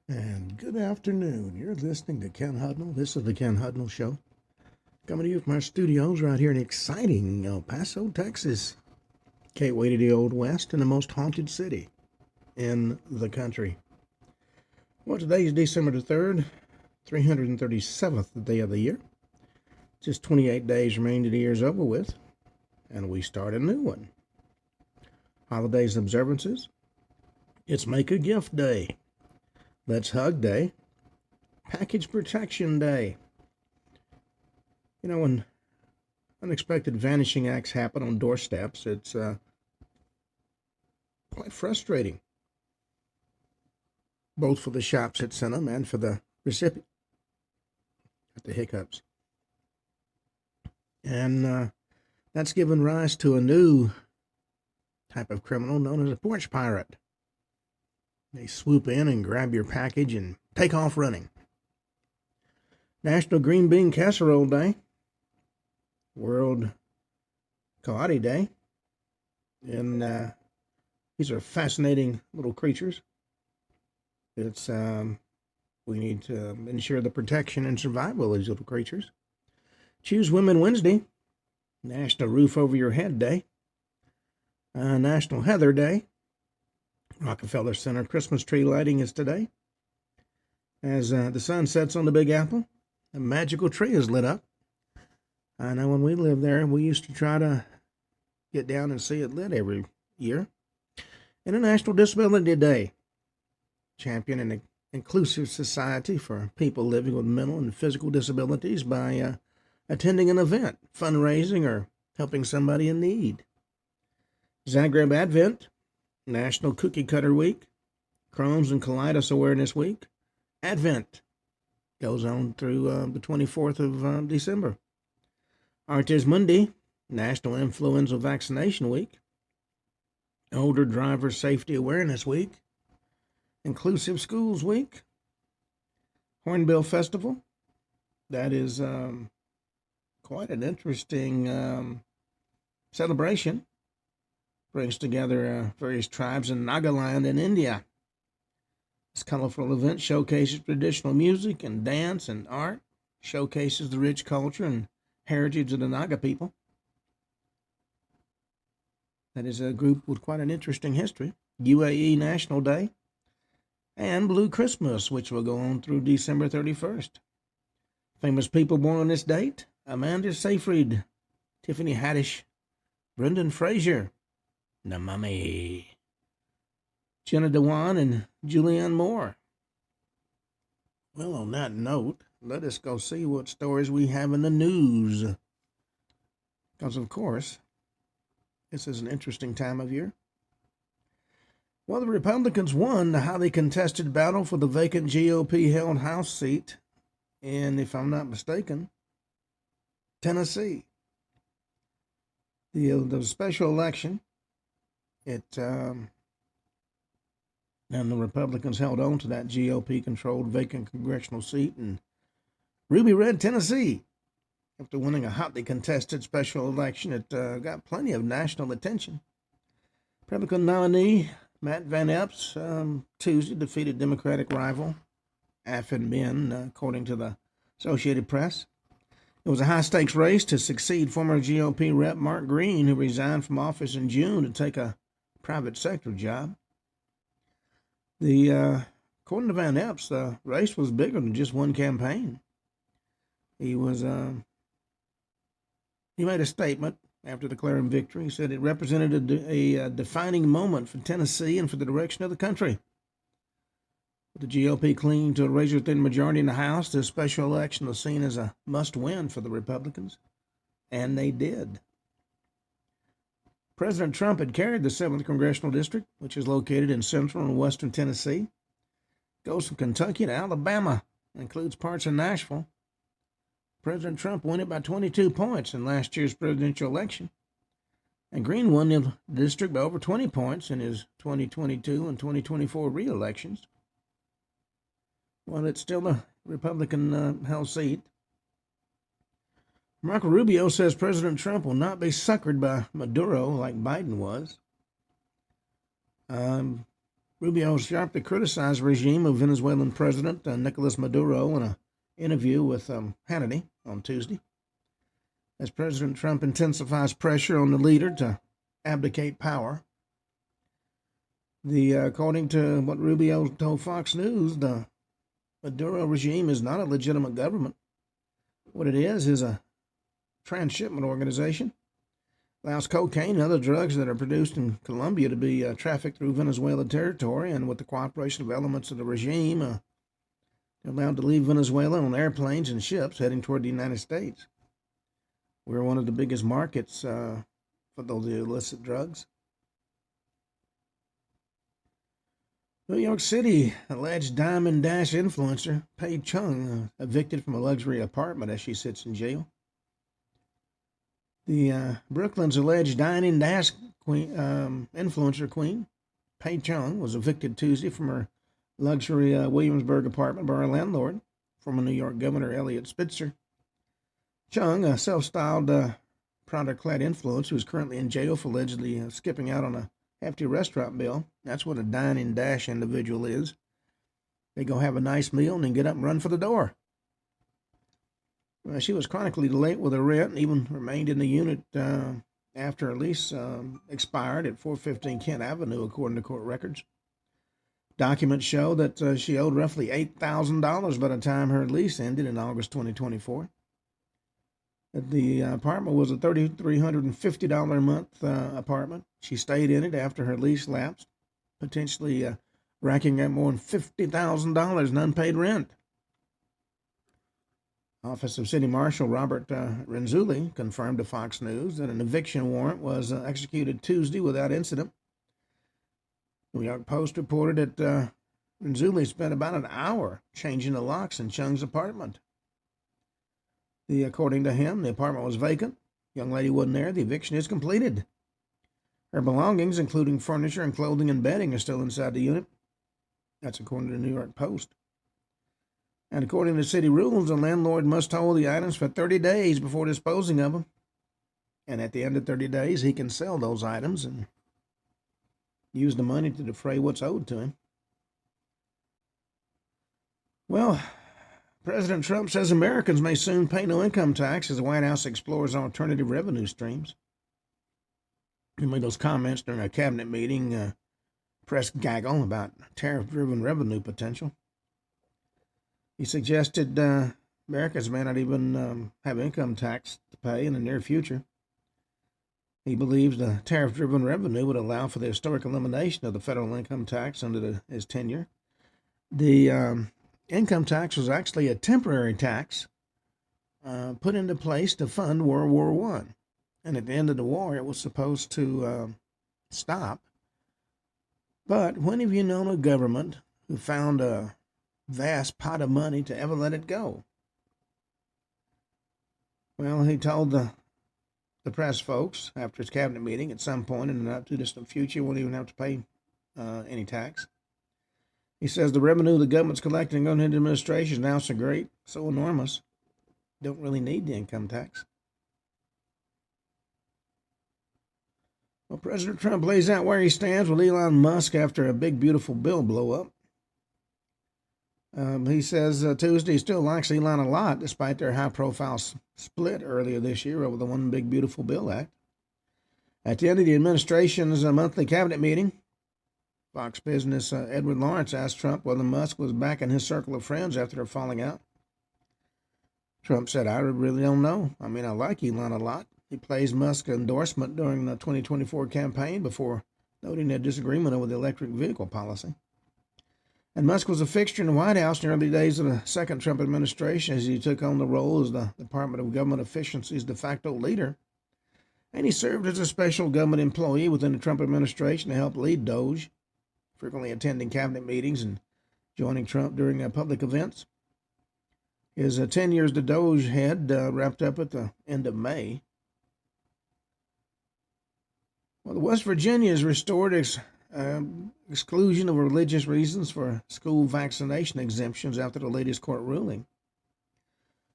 And good afternoon. You're listening to Ken Hudnall. This is the Ken Hudnall Show. Coming to you from our studios right here in exciting El Paso, Texas. Gateway to the Old West and the most haunted city in the country. Well, today is December the 3rd, 337th day of the year. Just 28 days remain to the year's over with, and we start a new one. Holidays and observances. It's Make a Gift Day. Let's Hug Day. Package Protection Day. You know, when unexpected vanishing acts happen on doorsteps, it's quite frustrating, both for the shops that sent them and for the recipient at the hiccups. And that's given rise to a new type of criminal known as a porch pirate. They swoop in and grab your package and take off running. National Green Bean Casserole Day. World Coati Day. And these are fascinating little creatures. It's we need to ensure the protection and survival of these little creatures. Choose Women Wednesday. National Roof Over Your Head Day. National Heather Day. Rockefeller Center Christmas tree lighting is today. As the sun sets on the Big Apple, a magical tree is lit up. I know when we lived there, we used to try to get down and see it lit every year. International Disability Day, champion an inclusive society for people living with mental and physical disabilities by attending an event, fundraising, or helping somebody in need. Zagreb Advent, National Cookie Cutter Week, Crohn's and Colitis Awareness Week. Advent goes on through the 24th of December. Artes Mundi, National Influenza Vaccination Week. Older Driver Safety Awareness Week. Inclusive Schools Week. Hornbill Festival. That is quite an interesting celebration. Brings together various tribes in Nagaland in India. This colorful event showcases traditional music and dance and art, showcases the rich culture and heritage of the Naga people. That is a group with quite an interesting history. UAE National Day and Blue Christmas, which will go on through December 31st. Famous people born on this date: Amanda Seyfried, Tiffany Haddish, Brendan Fraser, the Mummy, Jenna Dewan, and Julianne Moore. Well, on that note, let us go see what stories we have in the news. Because, of course, this is an interesting time of year. Well, the Republicans won the highly contested battle for the vacant GOP-held House seat in, if I'm not mistaken, Tennessee. The special election, and the Republicans held on to that GOP-controlled vacant congressional seat in Ruby Red, Tennessee. After winning a hotly contested special election, it got plenty of national attention. Republican nominee Matt Van Epps Tuesday defeated Democratic rival Affan Ben, according to the Associated Press. It was a high-stakes race to succeed former GOP Rep. Mark Green, who resigned from office in June to take a private sector job. According to Van Epps, the race was bigger than just one campaign. He made a statement after declaring victory. He said it represented a defining moment for Tennessee and for the direction of the country. With the GOP clinging to a razor-thin majority in the House, this special election was seen as a must-win for the Republicans, and they did. President Trump had carried the 7th Congressional District, which is located in central and western Tennessee. Goes from Kentucky to Alabama, includes parts of Nashville. President Trump won it by 22 points in last year's presidential election. And Green won the district by over 20 points in his 2022 and 2024 re-elections. Well, it's still a Republican-held seat. Marco Rubio says President Trump will not be suckered by Maduro like Biden was. Rubio sharply criticized the regime of Venezuelan President Nicolas Maduro in an interview with Hannity on Tuesday. As President Trump intensifies pressure on the leader to abdicate power, according to what Rubio told Fox News, the Maduro regime is not a legitimate government. What it is a transshipment organization. Allows cocaine and other drugs that are produced in Colombia to be trafficked through Venezuela territory, and with the cooperation of elements of the regime, they're allowed to leave Venezuela on airplanes and ships heading toward the United States. We're one of the biggest markets for those illicit drugs. New York City alleged Diamond Dash influencer Pei Chung evicted from a luxury apartment as she sits in jail. The Brooklyn's alleged Diamond Dash influencer queen, Pei Chung, was evicted Tuesday from her luxury Williamsburg apartment by her landlord, former New York Governor Eliot Spitzer. Chung, a self-styled product-clad influencer who is currently in jail for allegedly skipping out on a hefty restaurant bill. That's what a dine and dash individual is. They go have a nice meal and then get up and run for the door. She was chronically late with her rent and even remained in the unit after her lease expired at 415 Kent Avenue, according to court records. Documents show that she owed roughly $8,000 by the time her lease ended in August 2024. The apartment was a $3,350 a month apartment. She stayed in it after her lease lapsed, potentially racking up more than $50,000 in unpaid rent. Office of City Marshal Robert Renzulli confirmed to Fox News that an eviction warrant was executed Tuesday without incident. The New York Post reported that Renzulli spent about an hour changing the locks in Chung's apartment. According to him, the apartment was vacant. The young lady wasn't there. The eviction is completed. Her belongings, including furniture and clothing and bedding, are still inside the unit. That's according to the New York Post. And according to city rules, the landlord must hold the items for 30 days before disposing of them. And at the end of 30 days, he can sell those items and use the money to defray what's owed to him. Well, President Trump says Americans may soon pay no income tax as the White House explores alternative revenue streams. He made those comments during a cabinet meeting, press gaggle about tariff-driven revenue potential. He suggested Americans may not even have income tax to pay in the near future. He believes the tariff-driven revenue would allow for the historic elimination of the federal income tax under his tenure. The income tax was actually a temporary tax put into place to fund World War I. And at the end of the war, it was supposed to stop. But when have you known a government who found a vast pot of money to ever let it go? Well, he told the press folks after his cabinet meeting at some point in the not too distant future won't even have to pay any tax. He says the revenue the government's collecting going into administration is now so great, so enormous, don't really need the income tax. Well, President Trump lays out where he stands with Elon Musk after a big, beautiful bill blow up. He says Tuesday he still likes Elon a lot, despite their high-profile split earlier this year over the One Big Beautiful Bill Act. At the end of the administration's monthly cabinet meeting, Fox Business Edward Lawrence asked Trump whether Musk was back in his circle of friends after their falling out. Trump said, I really don't know. I mean, I like Elon a lot. He praised Musk's endorsement during the 2024 campaign before noting their disagreement over the electric vehicle policy. And Musk was a fixture in the White House in the early days of the second Trump administration as he took on the role as the Department of Government Efficiency's de facto leader. And he served as a special government employee within the Trump administration to help lead DOGE, frequently attending cabinet meetings and joining Trump during public events. His 10 years as DOGE head wrapped up at the end of May. Well, West Virginia has restored exclusion of religious reasons for school vaccination exemptions after the latest court ruling.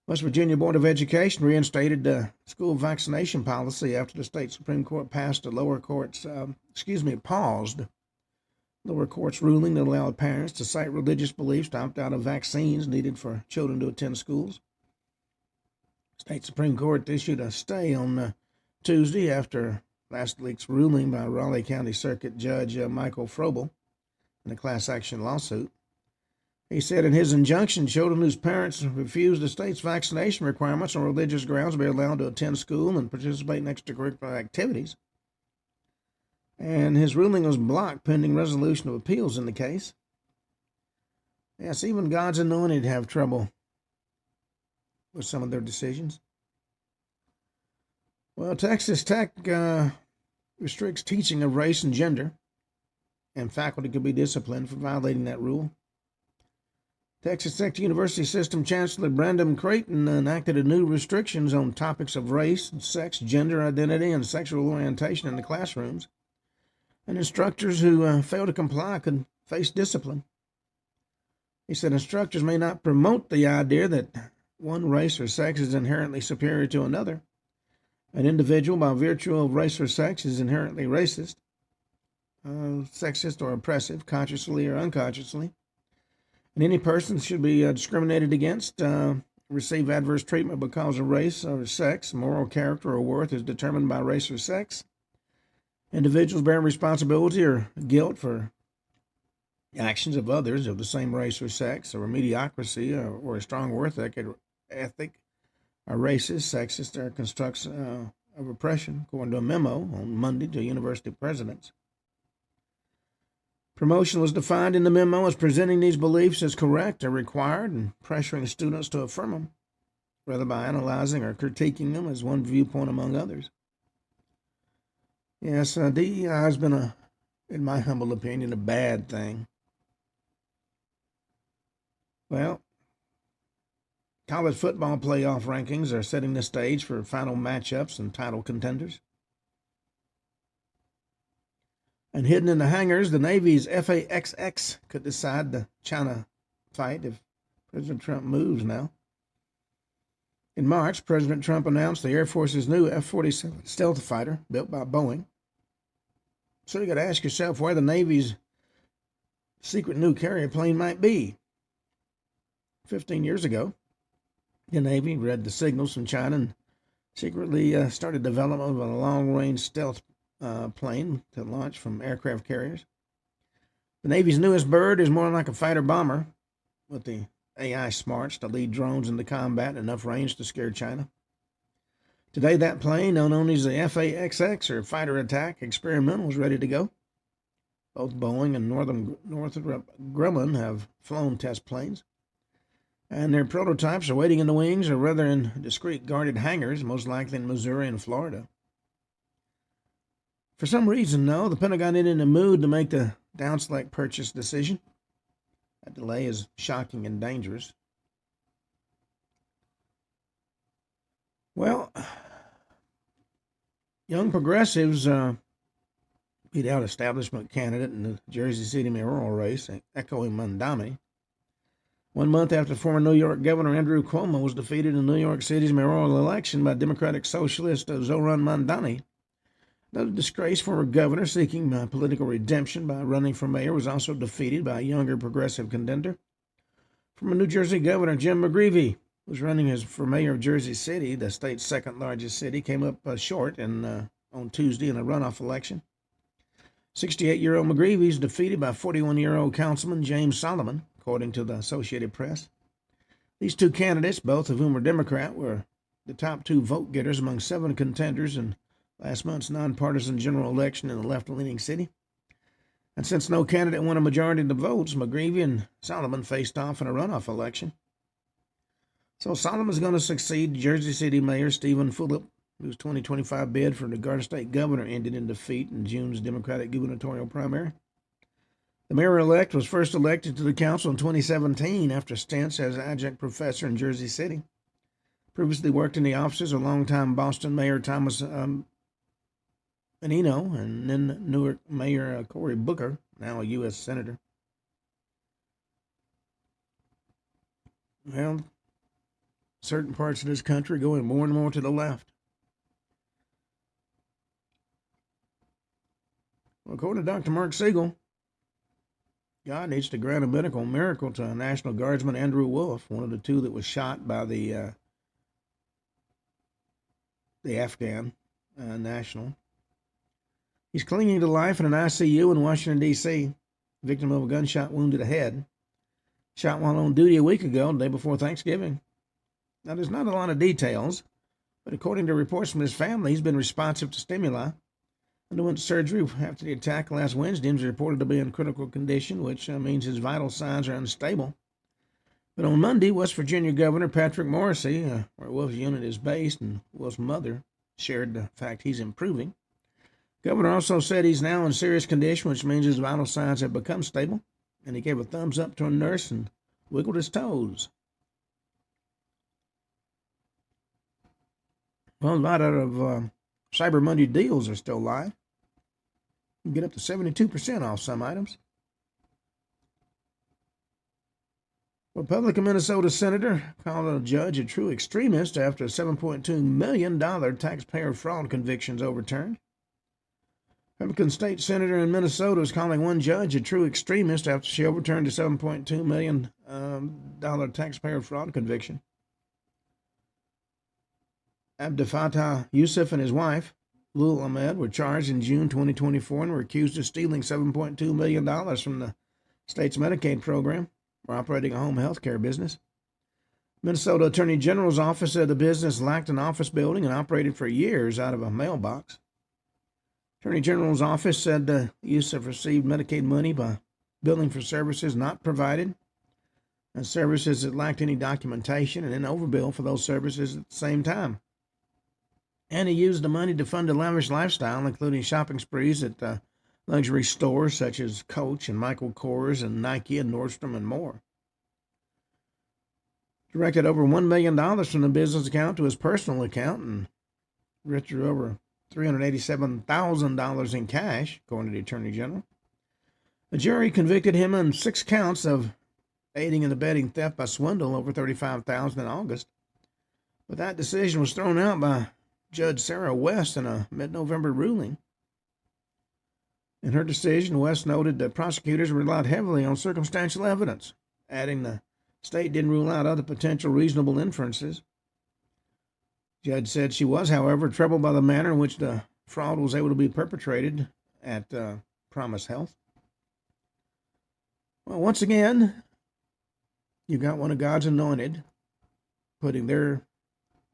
West Virginia Board of Education reinstated the school vaccination policy after the state Supreme Court paused Lower court's ruling that allowed parents to cite religious beliefs to opt out of vaccines needed for children to attend schools. State Supreme Court issued a stay on Tuesday after last week's ruling by Raleigh County Circuit Judge Michael Frobel in a class action lawsuit. He said in his injunction, children whose parents refuse the state's vaccination requirements on religious grounds will be allowed to attend school and participate in extracurricular activities. And his ruling was blocked pending resolution of appeals in the case. Yes, even God's anointed have trouble with some of their decisions. Well, Texas Tech restricts teaching of race and gender, and faculty could be disciplined for violating that rule. Texas Tech University System Chancellor Brandon Creighton enacted a new restrictions on topics of race, sex, gender identity, and sexual orientation in the classrooms. And instructors who fail to comply could face discipline. He said instructors may not promote the idea that one race or sex is inherently superior to another. An individual, by virtue of race or sex, is inherently racist, sexist, or oppressive, consciously or unconsciously. And any person should be discriminated against, receive adverse treatment because of race or sex. Moral character or worth is determined by race or sex. Individuals bear responsibility or guilt for actions of others of the same race or sex, or mediocrity, or a strong work ethic, are racist, sexist, or constructs of oppression, according to a memo on Monday to university presidents. Promotion was defined in the memo as presenting these beliefs as correct or required and pressuring students to affirm them, whether by analyzing or critiquing them as one viewpoint among others. Yes, DEI has been, in my humble opinion, a bad thing. Well, college football playoff rankings are setting the stage for final matchups and title contenders. And hidden in the hangars, the Navy's FAXX could decide the China fight if President Trump moves now. In March, President Trump announced the Air Force's new F-47 stealth fighter built by Boeing. So you got to ask yourself where the Navy's secret new carrier plane might be. 15 years ago, the Navy read the signals from China and secretly started development of a long-range stealth plane to launch from aircraft carriers. The Navy's newest bird is more like a fighter-bomber with the AI smarts to lead drones into combat at enough range to scare China. Today, that plane, known only as the FAXX, or Fighter Attack Experimental, is ready to go. Both Boeing and Northrop Grumman have flown test planes, and their prototypes are waiting in the wings, or rather in discreet guarded hangars, most likely in Missouri and Florida. For some reason, though, the Pentagon isn't in the mood to make the down-select purchase decision. That delay is shocking and dangerous. Well, young progressives beat out establishment candidate in the Jersey City mayoral race, echoing Mandami. 1 month after former New York Governor Andrew Cuomo was defeated in New York City's mayoral election by Democratic Socialist Zohran Mamdani. The disgraced former governor seeking political redemption by running for mayor was also defeated by a younger progressive contender. Former New Jersey Governor Jim McGreevey was running for mayor of Jersey City, the state's second largest city, came up short on Tuesday in a runoff election. 68-year-old McGreevey is defeated by 41-year-old Councilman James Solomon, according to the Associated Press. These two candidates, both of whom were Democrat, were the top two vote getters among 7 contenders in last month's nonpartisan general election in the left-leaning city. And since no candidate won a majority of the votes, McGreevey and Solomon faced off in a runoff election. So Solomon's going to succeed Jersey City Mayor Stephen Fulop, whose 2025 bid for the Garden State governor ended in defeat in June's Democratic gubernatorial primary. The mayor-elect was first elected to the council in 2017 after stints as adjunct professor in Jersey City. Previously worked in the offices of longtime Boston Mayor Thomas Menino, and then Newark Mayor Cory Booker, now a U.S. Senator. Well, certain parts of this country are going more and more to the left. Well, according to Dr. Mark Siegel, God needs to grant a medical miracle to National Guardsman Andrew Wolf, one of the two that was shot by the Afghan national. He's clinging to life in an ICU in Washington, D.C., victim of a gunshot wound to the head. Shot while on duty a week ago, the day before Thanksgiving. Now, there's not a lot of details, but according to reports from his family, he's been responsive to stimuli. Underwent surgery after the attack last Wednesday and is reported to be in critical condition, which means his vital signs are unstable. But on Monday, West Virginia Governor Patrick Morrisey, where Wolf's unit is based, and Wolf's mother shared the fact he's improving. Governor also said he's now in serious condition, which means his vital signs have become stable, and he gave a thumbs up to a nurse and wiggled his toes. Well, a lot of Cyber Monday deals are still live. You can get up to 72% off some items. Republican Minnesota senator called a judge a true extremist after $7.2 million taxpayer fraud convictions overturned. Republican state senator in Minnesota is calling one judge a true extremist after she overturned a $7.2 million taxpayer fraud conviction. Abdel Yusuf and his wife, Lul Ahmed, were charged in June 2024 and were accused of stealing $7.2 million from the state's Medicaid program for operating a home health care business. Minnesota Attorney General's office said the business lacked an office building and operated for years out of a mailbox. Attorney General's office said Yusuf received Medicaid money by billing for services not provided and services that lacked any documentation, and then overbill for those services at the same time. And he used the money to fund a lavish lifestyle, including shopping sprees at luxury stores such as Coach and Michael Kors and Nike and Nordstrom and more. Directed over $1 million from the business account to his personal account and withdrew over $387,000 in cash, according to the Attorney General. A jury convicted him on 6 counts of aiding and abetting theft by swindle over $35,000 in August. But that decision was thrown out by Judge Sarah West in a mid-November ruling. In her decision, West noted that prosecutors relied heavily on circumstantial evidence, adding the state didn't rule out other potential reasonable inferences. The judge said she was, however, troubled by the manner in which the fraud was able to be perpetrated at Promise Health. Well, once again, you've got one of God's anointed putting their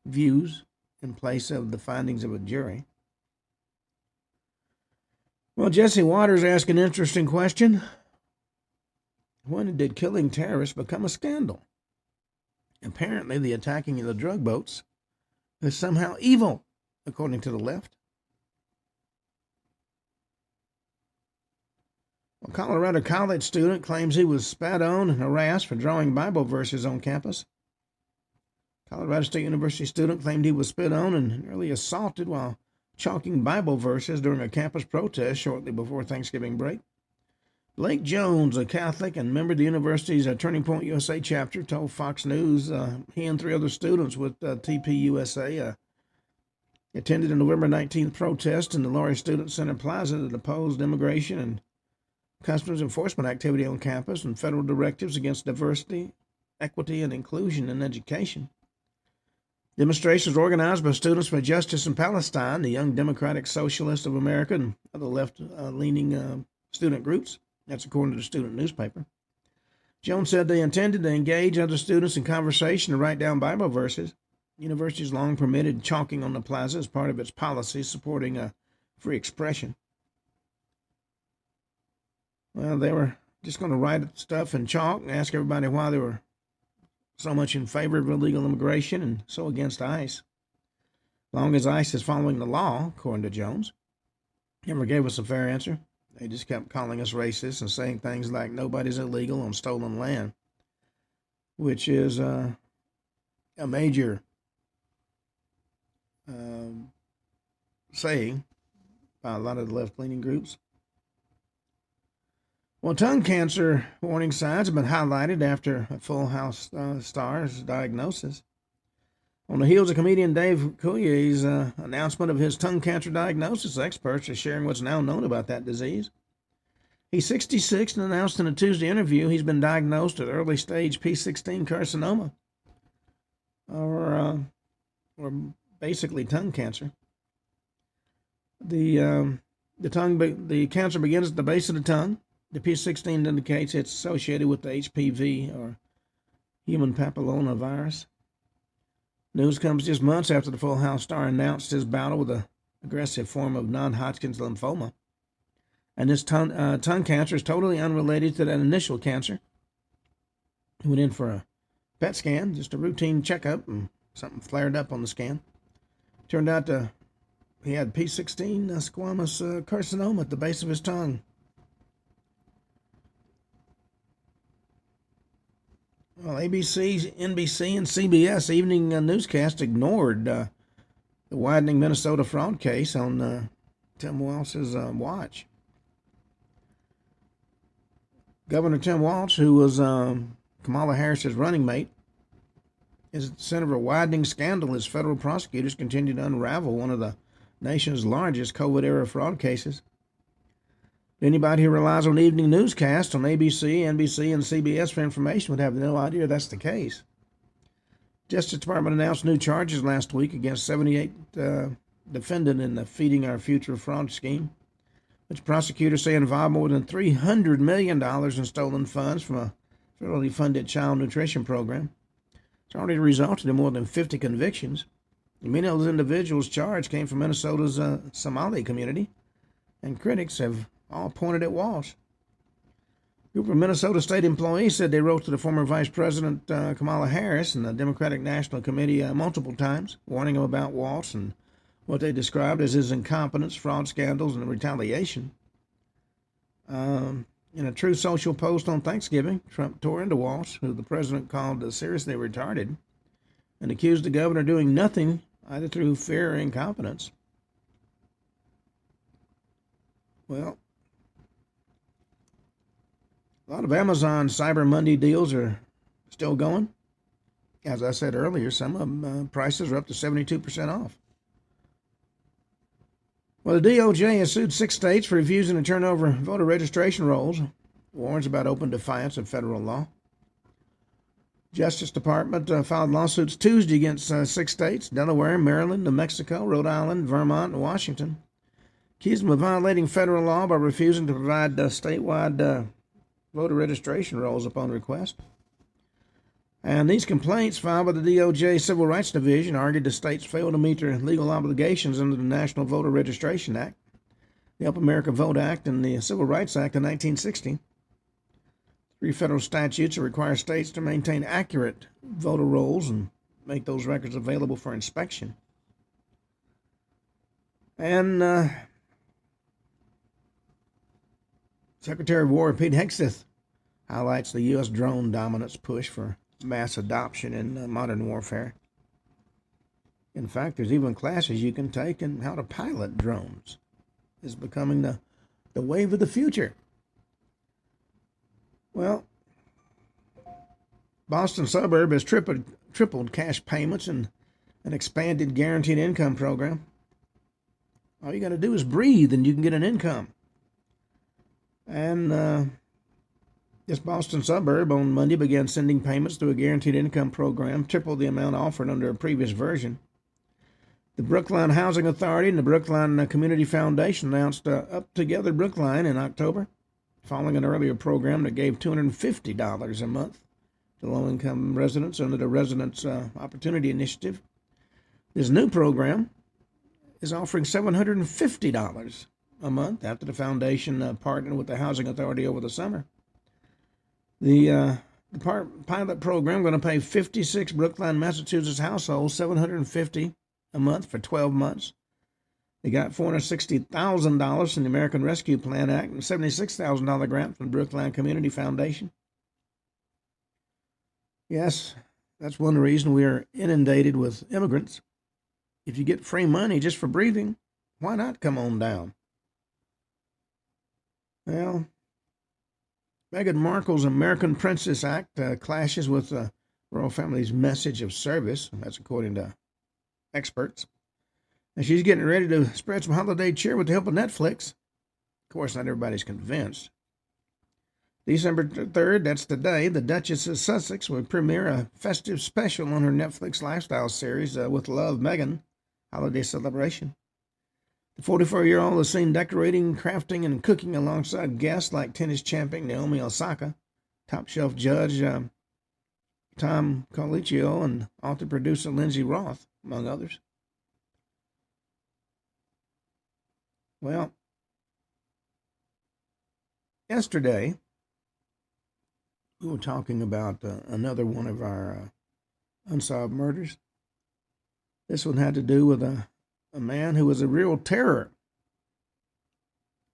views in place of the findings of a jury. Well, Jesse Waters asked an interesting question. When did killing terrorists become a scandal? Apparently, the attacking of the drug boats is somehow evil, according to the left. A Colorado college student claims he was spat on and harassed for drawing Bible verses on campus. Colorado State University student claimed he was spit on and nearly assaulted while chalking Bible verses during a campus protest shortly before Thanksgiving break. Blake Jones, a Catholic and member of the university's Turning Point USA chapter, told Fox News he and 3 other students with TPUSA attended a November 19th protest in the Laurie Student Center Plaza that opposed immigration and customs enforcement activity on campus and federal directives against diversity, equity, and inclusion in education. Demonstrations were organized by Students for Justice in Palestine, the Young Democratic Socialists of America, and other left-leaning student groups. That's according to the student newspaper. Jones said they intended to engage other students in conversation and write down Bible verses. The university has long permitted chalking on the plaza as part of its policy supporting free expression. Well, they were just going to write stuff in chalk and ask everybody why they were so much in favor of illegal immigration and so against ICE. As long as ICE is following the law, according to Jones. Never gave us a fair answer. They just kept calling us racist and saying things like nobody's illegal on stolen land, which is a major saying by a lot of the left-leaning groups. Well, tongue cancer warning signs have been highlighted after a Full House star's diagnosis. On the heels of comedian Dave Coulier's announcement of his tongue cancer diagnosis, experts are sharing what's now known about that disease. He's 66 and announced in a Tuesday interview he's been diagnosed with early-stage P16 carcinoma, or basically tongue cancer. The cancer begins at the base of the tongue. The P16 indicates it's associated with the HPV, or human papillomavirus. News comes just months after the Full House star announced his battle with an aggressive form of non-Hodgkin's lymphoma. And this tongue cancer is totally unrelated to that initial cancer. He went in for a PET scan, just a routine checkup, and something flared up on the scan. Turned out he had P16 squamous carcinoma at the base of his tongue. Well, ABC, NBC, and CBS evening newscast ignored the widening Minnesota fraud case on Tim Walz's watch. Governor Tim Walz, who was Kamala Harris's running mate, is at the center of a widening scandal as federal prosecutors continue to unravel one of the nation's largest COVID-era fraud cases. Anybody who relies on evening newscasts on ABC, NBC, and CBS for information would have no idea that's the case. Justice Department announced new charges last week against 78 defendants in the Feeding Our Future fraud scheme, which prosecutors say involved more than $300 million in stolen funds from a federally funded child nutrition program. It's already resulted in more than 50 convictions. Many of those individuals charged came from Minnesota's Somali community, and critics have all pointed at Walz. A group of Minnesota state employees said they wrote to the former Vice President Kamala Harris and the Democratic National Committee multiple times, warning them about Walz and what they described as his incompetence, fraud scandals, and retaliation. In a True Social post on Thanksgiving, Trump tore into Walz, who the president called seriously retarded, and accused the governor of doing nothing either through fear or incompetence. Well, a lot of Amazon Cyber Monday deals are still going. As I said earlier, some of them prices are up to 72% off. Well, the DOJ has sued 6 states for refusing to turn over voter registration rolls. Warns about open defiance of federal law. Justice Department filed lawsuits Tuesday against 6 states: Delaware, Maryland, New Mexico, Rhode Island, Vermont, and Washington, accused them of violating federal law by refusing to provide statewide voter registration rolls upon request. And these complaints filed by the DOJ Civil Rights Division argued the states failed to meet their legal obligations under the National Voter Registration Act, the Help America Vote Act, and the Civil Rights Act of 1960. 3 federal statutes that require states to maintain accurate voter rolls and make those records available for inspection. And Secretary of War Pete Hegseth highlights the U.S. drone dominance push for mass adoption in modern warfare. In fact, there's even classes you can take in how to pilot drones. It's becoming the wave of the future. Well, Boston suburb has tripled cash payments and an expanded guaranteed income program. All you got to do is breathe and you can get an income. And this Boston suburb on Monday began sending payments through a guaranteed income program, triple the amount offered under a previous version. The Brookline Housing Authority and the Brookline Community Foundation announced Up Together Brookline in October, following an earlier program that gave $250 a month to low-income residents under the Residents' Opportunity Initiative. This new program is offering $750 a month after the foundation partnered with the Housing Authority over the summer. The pilot program going to pay 56 Brookline, Massachusetts households $750 a month for 12 months. They got $460,000 from the American Rescue Plan Act and $76,000 grant from the Brookline Community Foundation. Yes, that's one reason we are inundated with immigrants. If you get free money just for breathing, why not come on down? Well, Meghan Markle's American Princess Act clashes with the royal family's message of service. That's according to experts. And she's getting ready to spread some holiday cheer with the help of Netflix. Of course, not everybody's convinced. December 3rd, that's today, the Duchess of Sussex will premiere a festive special on her Netflix lifestyle series, With Love, Meghan, holiday celebration. The 44-year-old is seen decorating, crafting, and cooking alongside guests like tennis champion Naomi Osaka, top shelf judge Tom Colicchio, and author-producer Lindsay Roth, among others. Well, yesterday, we were talking about another one of our unsolved murders. This one had to do with a man who was a real terror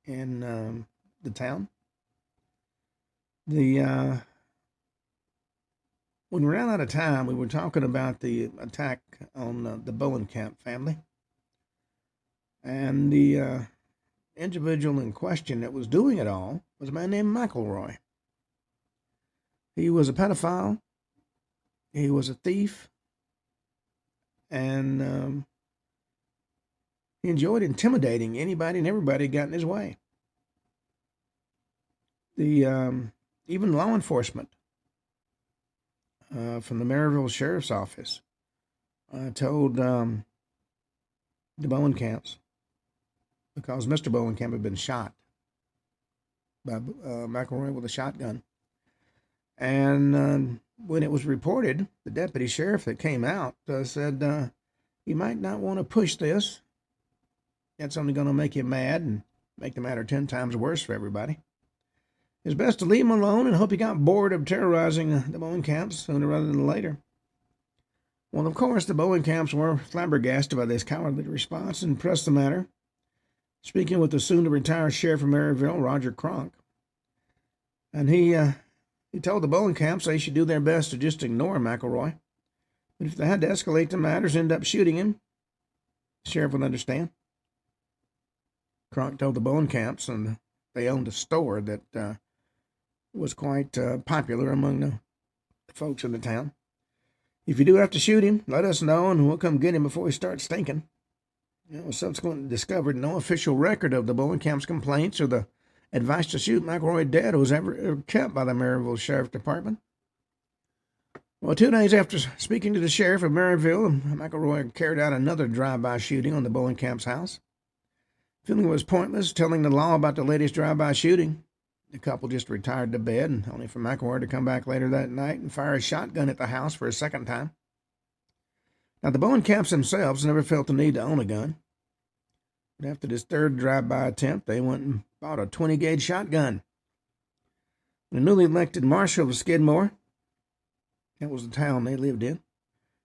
in the town. When we ran out of time, we were talking about the attack on the Bowenkamp family. And the individual in question that was doing it all was a man named McElroy. He was a pedophile, he was a thief, and he enjoyed intimidating anybody and everybody who got in his way. Even law enforcement from the Maryville Sheriff's Office told the Bowenkamps, because Mr. Bowenkamp had been shot by McElroy with a shotgun. And when it was reported, the deputy sheriff that came out said, you might not want to push this. That's only going to make you mad and make the matter 10 times worse for everybody. It's best to leave him alone and hope he got bored of terrorizing the Bowenkamps sooner rather than later. Well, of course, the Bowenkamps were flabbergasted by this cowardly response and pressed the matter, speaking with the soon-to-retire sheriff of Maryville, Roger Cronk. And he told the Bowenkamps they should do their best to just ignore McElroy. But if they had to escalate the matters, end up shooting him, the sheriff would understand. Cronk told the Bowenkamps, and they owned a store that was quite popular among the folks in the town. If you do have to shoot him, let us know, and we'll come get him before he starts stinking. It was subsequently discovered no official record of the Bowenkamps' complaints or the advice to shoot McElroy dead was ever kept by the Maryville Sheriff Department. Well, 2 days after speaking to the sheriff of Maryville, McElroy carried out another drive-by shooting on the Bowenkamps' house. Feeling it was pointless telling the law about the latest drive-by shooting, the couple just retired to bed, and only for McElroy to come back later that night and fire a shotgun at the house for a second time. Now, the Bowenkamps themselves never felt the need to own a gun. But after this third drive-by attempt, they went and bought a 20-gauge shotgun. The newly elected marshal of Skidmore, that was the town they lived in,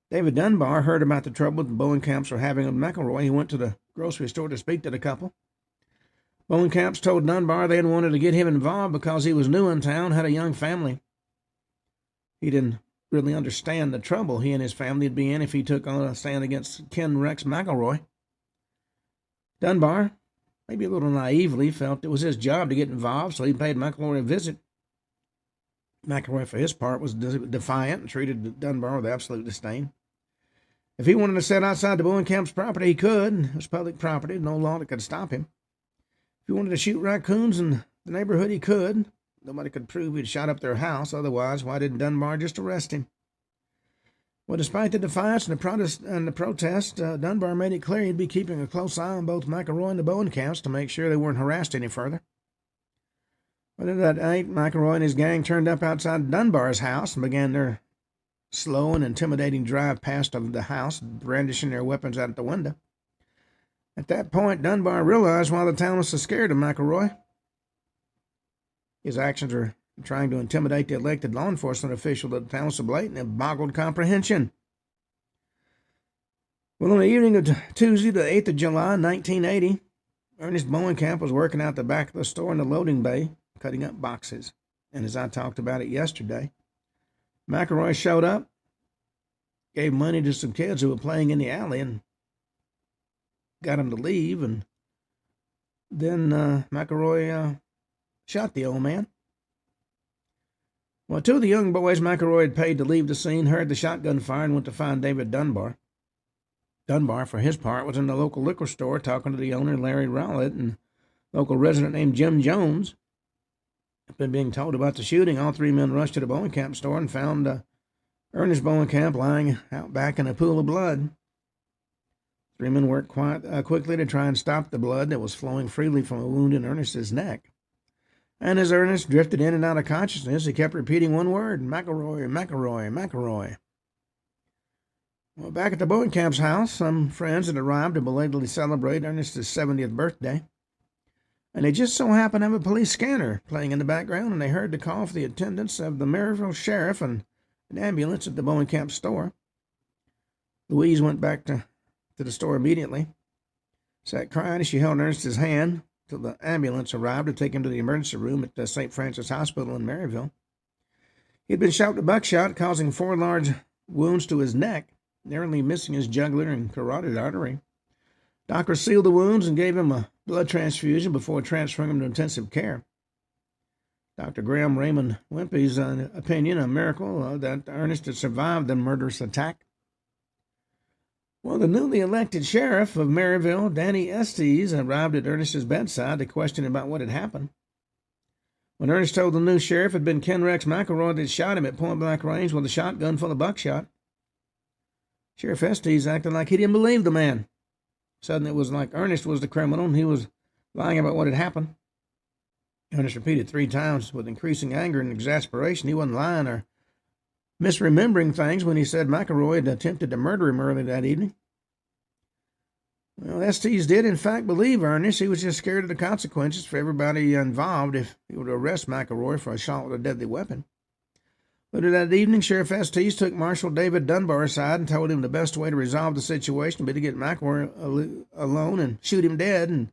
David Dunbar, heard about the trouble the Bowenkamps were having with McElroy. He went to the grocery store to speak to the couple. Bowenkamps told Dunbar they had wanted to get him involved because he was new in town, had a young family. He didn't really understand the trouble he and his family would be in if he took on a stand against Ken Rex McElroy. Dunbar, maybe a little naively, felt it was his job to get involved, so he paid McElroy a visit. McElroy, for his part, was defiant and treated Dunbar with absolute disdain. If he wanted to sit outside the Bowenkamps' property, he could. It was public property, no law that could stop him. If he wanted to shoot raccoons in the neighborhood, he could. Nobody could prove he'd shot up their house. Otherwise, why didn't Dunbar just arrest him? Well, despite the defiance and the protest, Dunbar made it clear he'd be keeping a close eye on both McElroy and the Bowenkamps to make sure they weren't harassed any further. But that night, McElroy and his gang turned up outside Dunbar's house and began their slow and intimidating drive past the house, brandishing their weapons out the window. At that point, Dunbar realized why the town was so scared of McElroy. His actions were trying to intimidate the elected law enforcement official of the town so blatant it boggled comprehension. Well, on the evening of Tuesday, the 8th of July, 1980, Ernest Bowenkamp was working out the back of the store in the loading bay, cutting up boxes. And as I talked about it yesterday, McElroy showed up, gave money to some kids who were playing in the alley, and got them to leave. And then McElroy shot the old man. Well, 2 of the young boys McElroy had paid to leave the scene heard the shotgun fire and went to find David Dunbar. Dunbar, for his part, was in the local liquor store talking to the owner, Larry Rowlett, and local resident named Jim Jones. After being told about the shooting, all three men rushed to the Bowenkamp store and found Ernest Bowenkamp lying out back in a pool of blood. Three men worked quickly to try and stop the blood that was flowing freely from a wound in Ernest's neck. And as Ernest drifted in and out of consciousness, he kept repeating one word: McElroy, McElroy, McElroy. Well, back at the Bowenkamp's house, some friends had arrived to belatedly celebrate Ernest's 70th birthday. And they just so happened to have a police scanner playing in the background, and they heard the call for the attendance of the Maryville sheriff and an ambulance at the Bowenkamp store. Louise went back to the store immediately, sat crying as she held Ernest's hand till the ambulance arrived to take him to the emergency room at the St. Francis Hospital in Maryville. He had been shot with buckshot, causing 4 large wounds to his neck, narrowly missing his jugular and carotid artery. Doctors sealed the wounds and gave him a blood transfusion before transferring him to intensive care. Dr. Graham Raymond Wimpy's opinion, a miracle that Ernest had survived the murderous attack. Well, the newly elected sheriff of Maryville, Danny Estes, arrived at Ernest's bedside to question him about what had happened. When Ernest told the new sheriff it had been Ken Rex McElroy that shot him at point-blank range with a shotgun full of buckshot, Sheriff Estes acted like he didn't believe the man. Suddenly it was like Ernest was the criminal and he was lying about what had happened. Ernest repeated 3 times with increasing anger and exasperation he wasn't lying or misremembering things when he said McElroy had attempted to murder him early that evening. Well, Estes did in fact believe Ernest. He was just scared of the consequences for everybody involved if he were to arrest McElroy for a shot with a deadly weapon. Later that evening, Sheriff Estes took Marshal David Dunbar aside and told him the best way to resolve the situation would be to get McElroy alone and shoot him dead and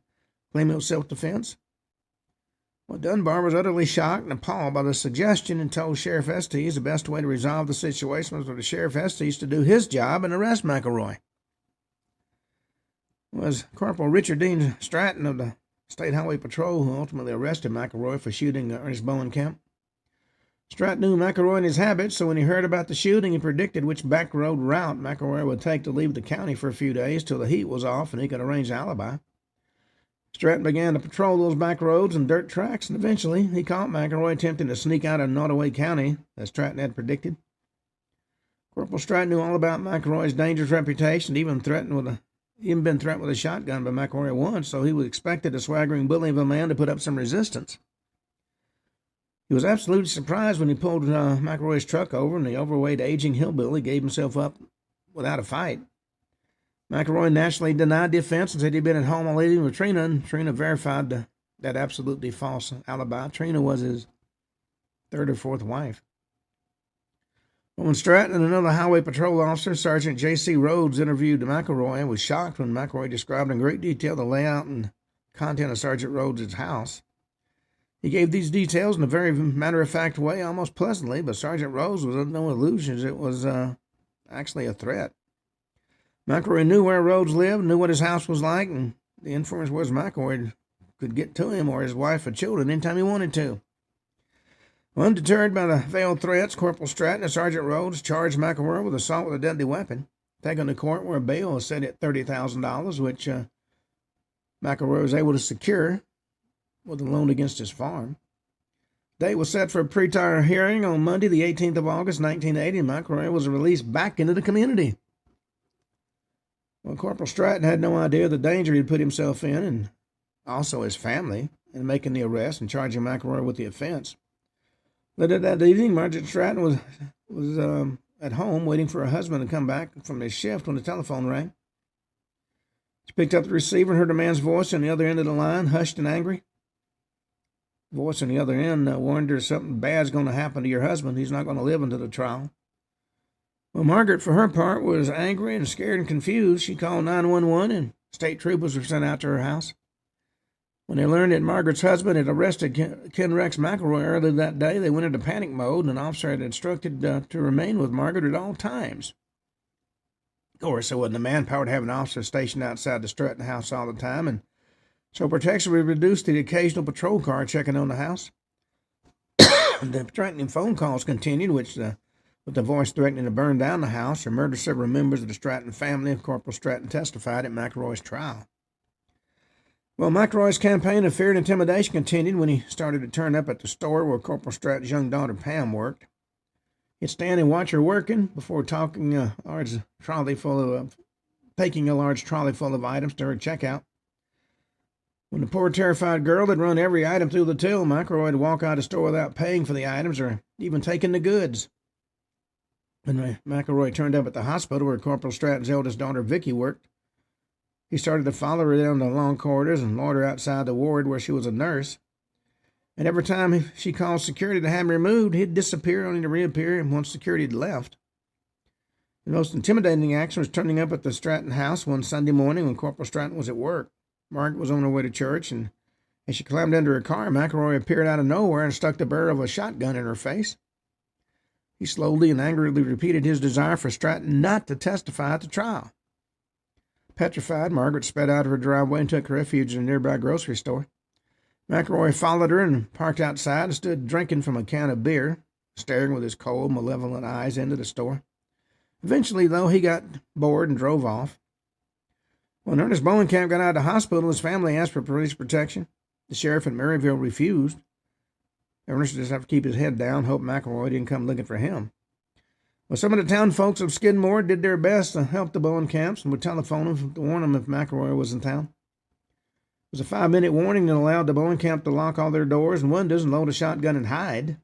claim it was self-defense. Well, Dunbar was utterly shocked and appalled by the suggestion and told Sheriff Estes the best way to resolve the situation was for the Sheriff Estes to do his job and arrest McElroy. It was Corporal Richard Dean Stratton of the State Highway Patrol who ultimately arrested McElroy for shooting Ernest Bowenkamp. Stratton knew McElroy and his habits, so when he heard about the shooting, he predicted which back road route McElroy would take to leave the county for a few days till the heat was off and he could arrange an alibi. Stratton began to patrol those back roads and dirt tracks, and eventually he caught McElroy attempting to sneak out of Nottoway County, as Stratton had predicted. Corporal Stratton knew all about McElroy's dangerous reputation, even been threatened with a shotgun by McElroy once, so he was expected a swaggering bully of a man to put up some resistance. He was absolutely surprised when he pulled McElroy's truck over and the overweight, aging hillbilly gave himself up without a fight. McElroy naturally denied the offense and said he'd been at home all evening with Trina, and Trina verified that absolutely false alibi. Trina was his 3rd or 4th wife. But when Stratton and another highway patrol officer, Sergeant J.C. Rhodes, interviewed McElroy, and was shocked when McElroy described in great detail the layout and content of Sergeant Rhodes' house. He gave these details in a very matter-of-fact way, almost pleasantly, but Sergeant Rhodes was under no illusions. It was actually a threat. McElroy knew where Rhodes lived, knew what his house was like, and the inference was McElroy could get to him or his wife or children anytime he wanted to. Undeterred by the veiled threats, Corporal Stratton and Sergeant Rhodes charged McElroy with assault with a deadly weapon, taken to court where bail was set at $30,000, which McElroy was able to secure with a loan against his farm. The date was set for a pre-trial hearing on Monday, the 18th of August, 1980, and McElroy was released back into the community. Well, Corporal Stratton had no idea the danger he'd put himself in, and also his family, in making the arrest and charging McElroy with the offense. Later that evening, Margaret Stratton was at home waiting for her husband to come back from his shift when the telephone rang. She picked up the receiver and heard a man's voice on the other end of the line, hushed and angry. The voice on the other end warned her something bad's going to happen to your husband. He's not going to live until the trial. Well, Margaret, for her part, was angry and scared and confused. She called 911, and state troopers were sent out to her house. When they learned that Margaret's husband had arrested Ken Rex McElroy earlier that day, they went into panic mode, and an officer had instructed to remain with Margaret at all times. Of course, there wasn't the manpower to have an officer stationed outside the Stratton house all the time, and so protection was reduced to the occasional patrol car checking on the house. The threatening phone calls continued, with the voice threatening to burn down the house or murder several members of the Stratton family, and Corporal Stratton testified at McElroy's trial. Well, McElroy's campaign of fear and intimidation continued when he started to turn up at the store where Corporal Stratton's young daughter Pam worked. He'd stand and watch her working before taking a large trolley full of items to her checkout. When the poor terrified girl had run every item through the till, McElroy would walk out of the store without paying for the items or even taking the goods. When McElroy turned up at the hospital where Corporal Stratton's eldest daughter Vicky worked, he started to follow her down the long corridors and loiter outside the ward where she was a nurse. And every time she called security to have him removed, he'd disappear only to reappear once security had left. The most intimidating action was turning up at the Stratton house one Sunday morning when Corporal Stratton was at work. Margaret was on her way to church, and as she climbed into her car, McElroy appeared out of nowhere and stuck the barrel of a shotgun in her face. He slowly and angrily repeated his desire for Stratton not to testify at the trial. Petrified, Margaret sped out of her driveway and took refuge in a nearby grocery store. McElroy followed her and parked outside and stood drinking from a can of beer, staring with his cold, malevolent eyes into the store. Eventually, though, he got bored and drove off. When Ernest Bowenkamp got out of the hospital, his family asked for police protection. The sheriff in Maryville refused. Ernest just had to keep his head down, hope McElroy didn't come looking for him. Well, some of the town folks of Skidmore did their best to help the Bowenkamps and would telephone them to warn them if McElroy was in town. It was a 5-minute warning that allowed the Bowenkamp to lock all their doors and windows and load a shotgun and hide.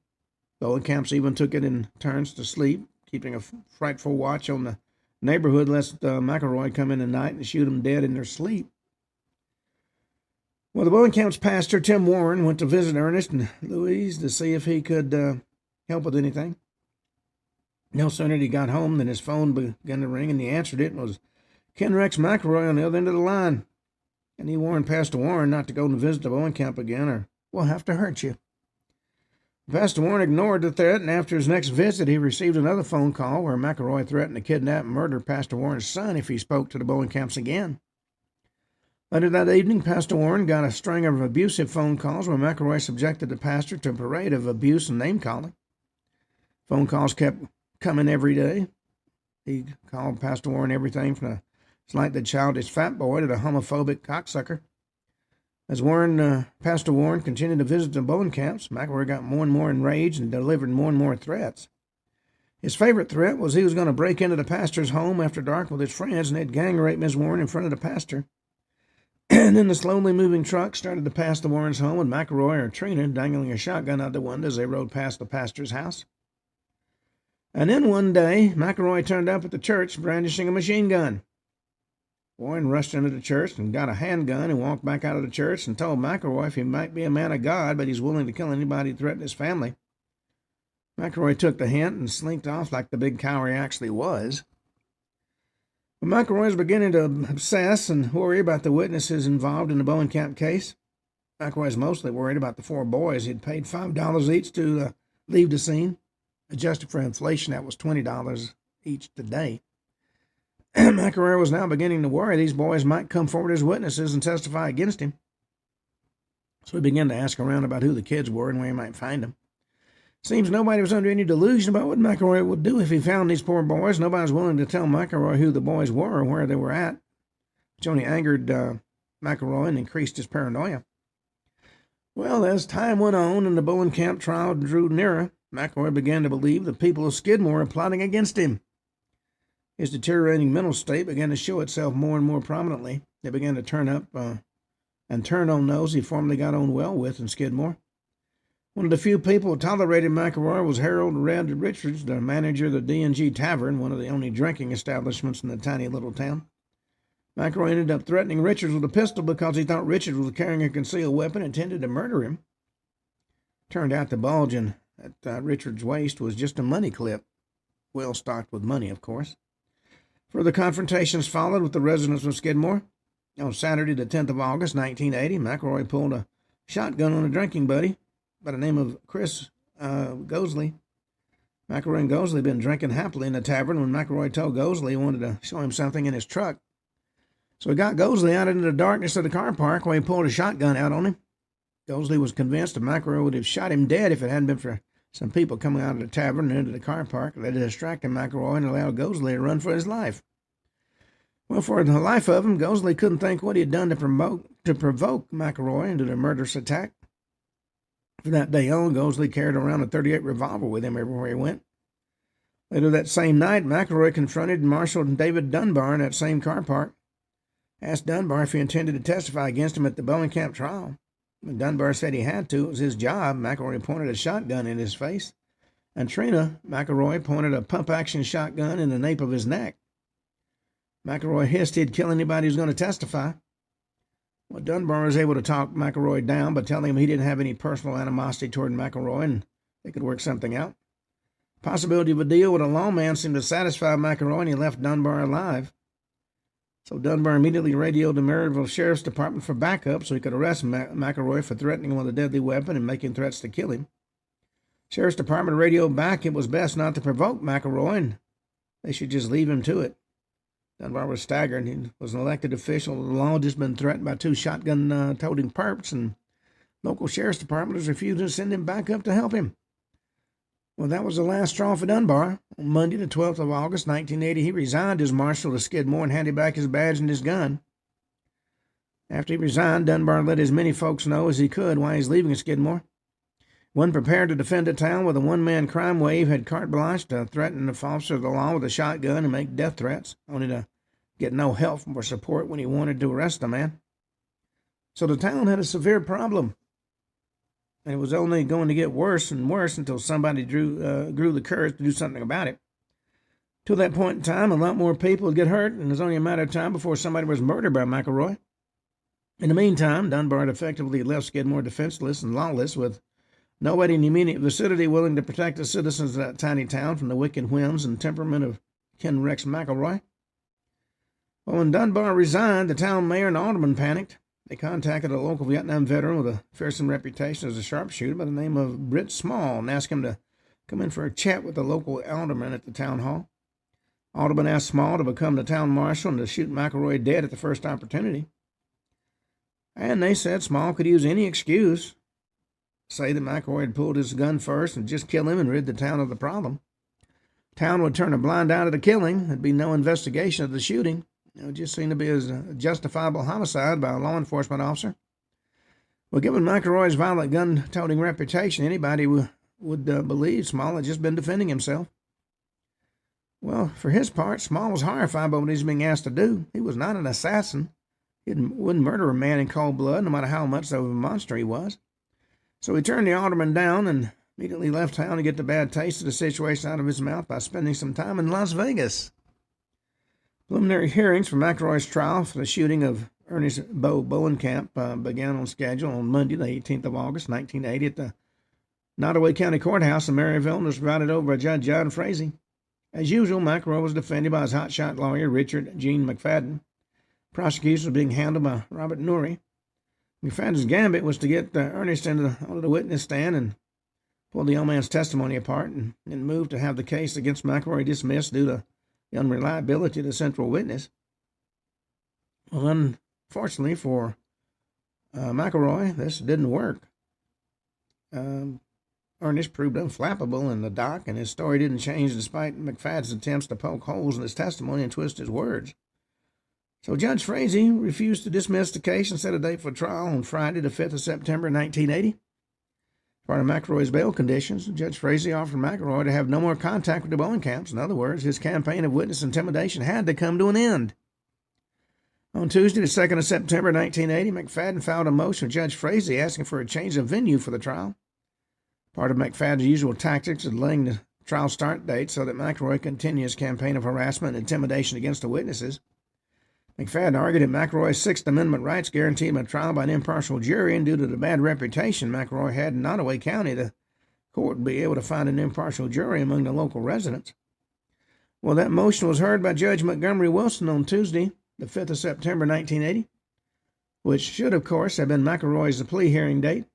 Bowenkamps even took it in turns to sleep, keeping a frightful watch on the neighborhood lest McElroy come in at night and shoot them dead in their sleep. Well, the Bowenkamp's pastor, Tim Warren, went to visit Ernest and Louise to see if he could help with anything. No sooner did he got home than his phone began to ring, and he answered it, and it was Ken Rex McElroy on the other end of the line. And he warned Pastor Warren not to go and visit the Bowenkamp again, or we'll have to hurt you. Pastor Warren ignored the threat, and after his next visit, he received another phone call where McElroy threatened to kidnap and murder Pastor Warren's son if he spoke to the Bowenkamps again. Later that evening, Pastor Warren got a string of abusive phone calls where McElroy subjected the pastor to a parade of abuse and name-calling. Phone calls kept coming every day. He called Pastor Warren everything from a slightly childish fat boy to the homophobic cocksucker. As Pastor Warren continued to visit the Bowenkamps, McElroy got more and more enraged and delivered more and more threats. His favorite threat was he was going to break into the pastor's home after dark with his friends, and they'd gang rape Ms. Warren in front of the pastor. And then the slowly moving truck started to pass the Warrens' home with McElroy or Trina dangling a shotgun out the window as they rode past the pastor's house. And then one day, McElroy turned up at the church brandishing a machine gun. Warren rushed into the church and got a handgun and walked back out of the church and told McElroy he might be a man of God, but he's willing to kill anybody who threatened his family. McElroy took the hint and slinked off like the big coward he actually was. But McElroy was beginning to obsess and worry about the witnesses involved in the Bowenkamp case. McElroy was mostly worried about the 4 boys he'd paid $5 each to leave the scene. Adjusted for inflation, that was $20 each today. McElroy was now beginning to worry these boys might come forward as witnesses and testify against him. So he began to ask around about who the kids were and where he might find them. Seems nobody was under any delusion about what McElroy would do if he found these poor boys. Nobody was willing to tell McElroy who the boys were or where they were at, which only angered McElroy and increased his paranoia. Well, as time went on and the Bowenkamp trial drew nearer, McElroy began to believe the people of Skidmore were plotting against him. His deteriorating mental state began to show itself more and more prominently. It began to turn up and turn on those he formerly got on well with in Skidmore. One of the few people who tolerated McElroy was Harold Red Richards, the manager of the D&G Tavern, one of the only drinking establishments in the tiny little town. McElroy ended up threatening Richards with a pistol because he thought Richards was carrying a concealed weapon and intended to murder him. Turned out the bulge at Richards' waist was just a money clip, well stocked with money, of course. Further confrontations followed with the residents of Skidmore. On Saturday, the 10th of August, 1980, McElroy pulled a shotgun on a drinking buddy by the name of Chris Gosley. McElroy and Gosley had been drinking happily in the tavern when McElroy told Gosley he wanted to show him something in his truck. So he got Gosley out into the darkness of the car park where he pulled a shotgun out on him. Gosley was convinced that McElroy would have shot him dead if it hadn't been for some people coming out of the tavern and into the car park. They distracted McElroy and allowed Gosley to run for his life. Well, for the life of him, Gosley couldn't think what he had done to provoke McElroy into the murderous attack. From that day on, Gosley carried around a .38 revolver with him everywhere he went. Later that same night, McElroy confronted Marshal David Dunbar in that same car park. Asked Dunbar if he intended to testify against him at the Bowenkamp trial. When Dunbar said he had to, it was his job. McElroy pointed a shotgun in his face, and Trina McElroy pointed a pump-action shotgun in the nape of his neck. McElroy hissed he'd kill anybody who was going to testify. Well, Dunbar was able to talk McElroy down by telling him he didn't have any personal animosity toward McElroy and they could work something out. Possibility of a deal with a lawman seemed to satisfy McElroy, and he left Dunbar alive. So Dunbar immediately radioed the Maryville Sheriff's Department for backup so he could arrest McElroy for threatening him with a deadly weapon and making threats to kill him. Sheriff's Department radioed back it was best not to provoke McElroy and they should just leave him to it. Dunbar was staggered. He was an elected official. The law had just been threatened by two shotgun-toting perps, and local sheriff's department was refusing to send him back up to help him. Well, that was the last straw for Dunbar. On Monday, the 12th of August, 1980, he resigned as marshal to Skidmore and handed back his badge and his gun. After he resigned, Dunbar let as many folks know as he could why he's leaving Skidmore. One prepared to defend a town with a one-man crime wave had carte blanche to threaten the officer of the law with a shotgun and make death threats, only to get no help or support when he wanted to arrest a man. So the town had a severe problem, and it was only going to get worse and worse until somebody grew the courage to do something about it. Till that point in time, a lot more people would get hurt, and it was only a matter of time before somebody was murdered by McElroy. In the meantime, Dunbar had effectively left Skidmore defenseless and lawless, with nobody in the immediate vicinity willing to protect the citizens of that tiny town from the wicked whims and temperament of Ken Rex McElroy. Well, when Dunbar resigned, the town mayor and alderman panicked. They contacted a local Vietnam veteran with a fearsome reputation as a sharpshooter by the name of Britt Small and asked him to come in for a chat with the local alderman at the town hall. Alderman asked Small to become the town marshal and to shoot McElroy dead at the first opportunity. And they said Small could use any excuse, say that McElroy had pulled his gun first and just kill him and rid the town of the problem. The town would turn a blind eye to the killing. There'd be no investigation of the shooting. It would just seem to be a justifiable homicide by a law enforcement officer. Well, given McElroy's violent gun-toting reputation, anybody would believe Small had just been defending himself. Well, for his part, Small was horrified by what he was being asked to do. He was not an assassin. He wouldn't murder a man in cold blood, no matter how much of a monster he was. So he turned the alderman down and immediately left town to get the bad taste of the situation out of his mouth by spending some time in Las Vegas. Preliminary hearings for McElroy's trial for the shooting of Ernest Bowenkamp began on schedule on Monday, the 18th of August, 1980, at the Nottoway County Courthouse in Maryville, and was presided over by Judge John Frazee. As usual, McElroy was defended by his hotshot lawyer, Richard Gene McFadden. Prosecution was being handled by Robert Norrie. McFadden's gambit was to get Ernest onto the witness stand and pull the young man's testimony apart and move to have the case against McElroy dismissed due to the unreliability of the central witness. Well, unfortunately for McElroy, this didn't work. Ernest proved unflappable in the dock, and his story didn't change despite McFadden's attempts to poke holes in his testimony and twist his words. So Judge Frazee refused to dismiss the case and set a date for trial on Friday, the 5th of September, 1980. Part of McElroy's bail conditions, Judge Frazee offered McElroy to have no more contact with the Bowenkamps. In other words, his campaign of witness intimidation had to come to an end. On Tuesday, the 2nd of September, 1980, McFadden filed a motion with Judge Frazee asking for a change of venue for the trial. Part of McFadden's usual tactics is delaying the trial start date so that McElroy could continue his campaign of harassment and intimidation against the witnesses. McFadden argued that McElroy's Sixth Amendment rights guaranteed him a trial by an impartial jury, and due to the bad reputation McElroy had in Nottoway County, the court would be able to find an impartial jury among the local residents. Well, that motion was heard by Judge Montgomery Wilson on Tuesday, the 5th of September, 1980, which should, of course, have been McElroy's plea hearing date.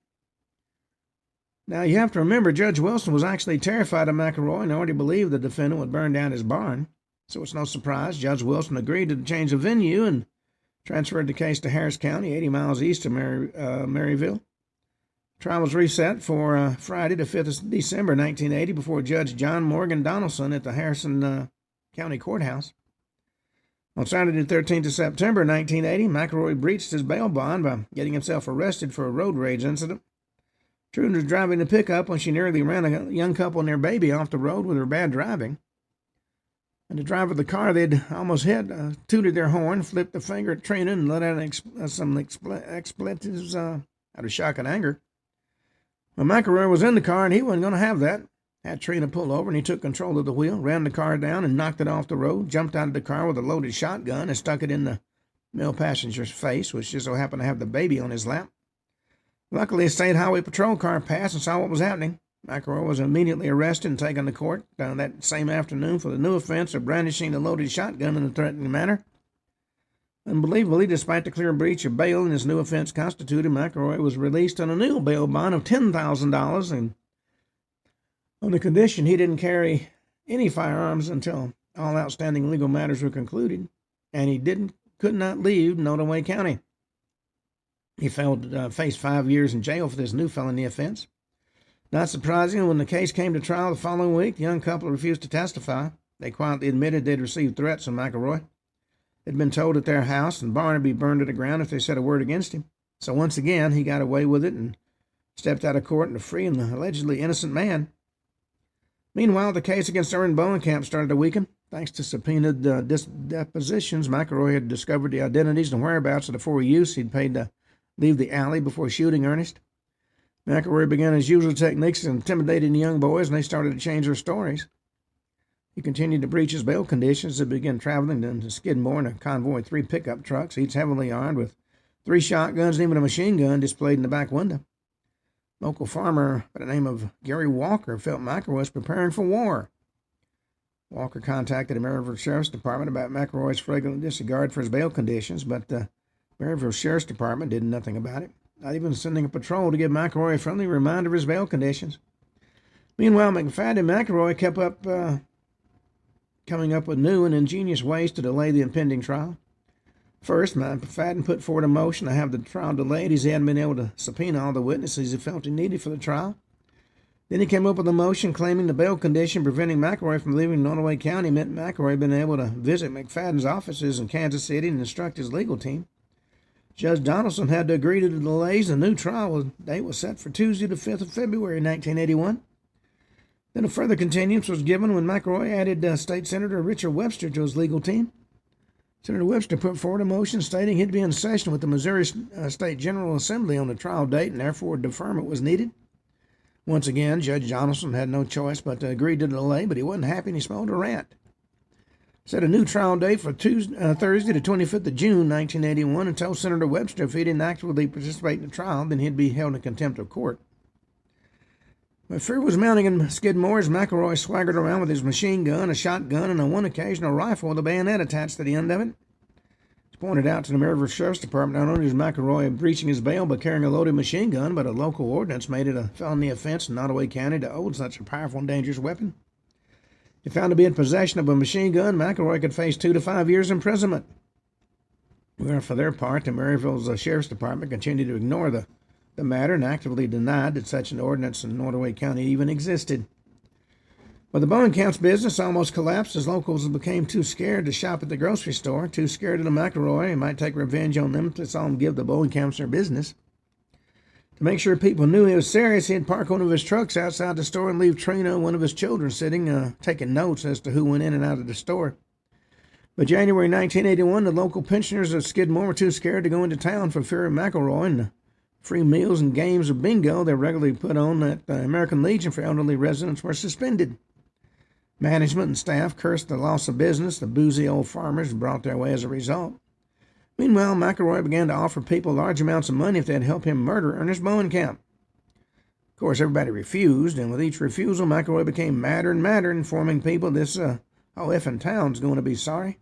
Now, you have to remember, Judge Wilson was actually terrified of McElroy and already believed the defendant would burn down his barn. So it's no surprise Judge Wilson agreed to the change of venue and transferred the case to Harris County, 80 miles east of Maryville. Trial was reset for Friday, the 5th of December, 1980, before Judge John Morgan Donaldson at the Harrison County Courthouse. On Saturday, the 13th of September, 1980, McElroy breached his bail bond by getting himself arrested for a road rage incident. Trude was driving the pickup when she nearly ran a young couple and their baby off the road with her bad driving. And the driver of the car they'd almost hit tooted their horn, flipped the finger at Trina, and let out some expletives out of shock and anger. Well, McElroy was in the car, and he wasn't going to have that. Had Trina pull over, and he took control of the wheel, ran the car down, and knocked it off the road, jumped out of the car with a loaded shotgun, and stuck it in the male passenger's face, which just so happened to have the baby on his lap. Luckily, a state highway patrol car passed and saw what was happening. McElroy was immediately arrested and taken to court that same afternoon for the new offense of brandishing a loaded shotgun in a threatening manner. Unbelievably, despite the clear breach of bail and his new offense constituted, McElroy was released on a new bail bond of $10,000 and on the condition he didn't carry any firearms until all outstanding legal matters were concluded, and he could not leave Nottoway County. He faced 5 years in jail for this new felony offense. Not surprisingly, when the case came to trial the following week, the young couple refused to testify. They quietly admitted they'd received threats from McElroy. They'd been told that their house and barn would be burned to the ground if they said a word against him. So once again, he got away with it and stepped out of court to free an allegedly innocent man. Meanwhile, the case against Ernest Bowenkamp started to weaken. Thanks to subpoenaed depositions, McElroy had discovered the identities and whereabouts of the 4 youths he'd paid to leave the alley before shooting Ernest. McElroy began his usual techniques of intimidating the young boys, and they started to change their stories. He continued to breach his bail conditions and began traveling to Skidmore in a convoy of 3 pickup trucks, each heavily armed with 3 shotguns and even a machine gun displayed in the back window. Local farmer by the name of Gary Walker felt McElroy was preparing for war. Walker contacted the Maryville Sheriff's Department about McElroy's flagrant disregard for his bail conditions, but the Maryville Sheriff's Department did nothing about it, not even sending a patrol to give McElroy a friendly reminder of his bail conditions. Meanwhile, McFadden and McElroy kept coming up with new and ingenious ways to delay the impending trial. First, McFadden put forward a motion to have the trial delayed as he hadn't been able to subpoena all the witnesses he felt he needed for the trial. Then he came up with a motion claiming the bail condition preventing McElroy from leaving Nottoway County meant McElroy had been able to visit McFadden's offices in Kansas City and instruct his legal team. Judge Donaldson had to agree to the delays. The new trial date was set for Tuesday, the 5th of February, 1981. Then a further continuance was given when McElroy added State Senator Richard Webster to his legal team. Senator Webster put forward a motion stating he'd be in session with the Missouri State General Assembly on the trial date and therefore deferment was needed. Once again, Judge Donaldson had no choice but to agree to the delay, but he wasn't happy and he smelled a rat. Set a new trial date for Thursday, the 25th of June, 1981, and told Senator Webster if he didn't actively participate in the trial, then he'd be held in contempt of court. But fear was mounting in Skidmore as McElroy swaggered around with his machine gun, a shotgun, and on one occasion a rifle with a bayonet attached to the end of it. It's pointed out to the Maryville Sheriff's Department not only was McElroy breaching his bail but carrying a loaded machine gun, but a local ordinance made it a felony offense in Nottoway County to own such a powerful and dangerous weapon. If found to be in possession of a machine gun, McElroy could face 2 to 5 years imprisonment. Well, for their part, the Maryville's Sheriff's Department continued to ignore the matter and actively denied that such an ordinance in Nottoway County even existed. But the Bowenkamp's business almost collapsed as locals became too scared to shop at the grocery store, too scared of the McElroy and might take revenge on them if they saw him give the Bowenkamps their business. To make sure people knew he was serious, he'd park one of his trucks outside the store and leave Trina and one of his children sitting, taking notes as to who went in and out of the store. By January 1981, the local pensioners of Skidmore were too scared to go into town for fear of McElroy, and the free meals and games of bingo they regularly put on at the American Legion for elderly residents were suspended. Management and staff cursed the loss of business the boozy old farmers brought their way as a result. Meanwhile, McElroy began to offer people large amounts of money if they'd help him murder Ernest Bowenkamp. Of course, everybody refused, and with each refusal, McElroy became madder and madder, informing people this whole effing town's going to be sorry.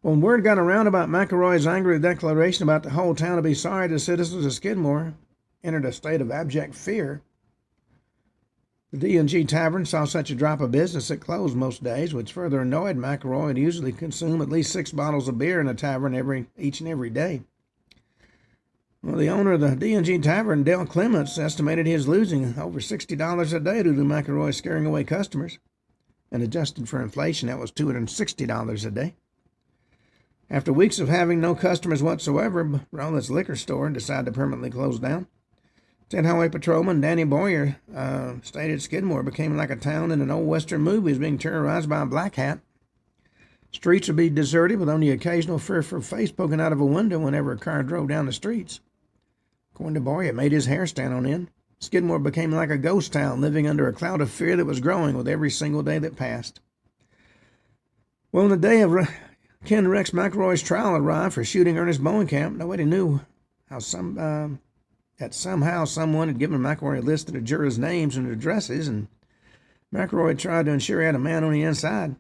When word got around about McElroy's angry declaration about the whole town to be sorry, the citizens of Skidmore entered a state of abject fear. The D&G Tavern saw such a drop of business it closed most days, which further annoyed McElroy and usually consumed at least 6 bottles of beer in a tavern each and every day. Well, the owner of the D&G Tavern, Dale Clements, estimated he was losing over $60 a day due to McElroy scaring away customers. And adjusted for inflation, that was $260 a day. After weeks of having no customers whatsoever, Rowland's liquor store decided to permanently close down. 10 Highway Patrolman Danny Boyer stated Skidmore became like a town in an old Western movie is being terrorized by a black hat. Streets would be deserted with only occasional fearful face poking out of a window whenever a car drove down the streets. According to Boyer, it made his hair stand on end. Skidmore became like a ghost town, living under a cloud of fear that was growing with every single day that passed. Well, on the day of Ken Rex McElroy's trial arrived for shooting Ernest Bowenkamp, nobody knew how that somehow someone had given McElroy a list of the jurors' names and addresses, and McElroy had tried to ensure he had a man on the inside.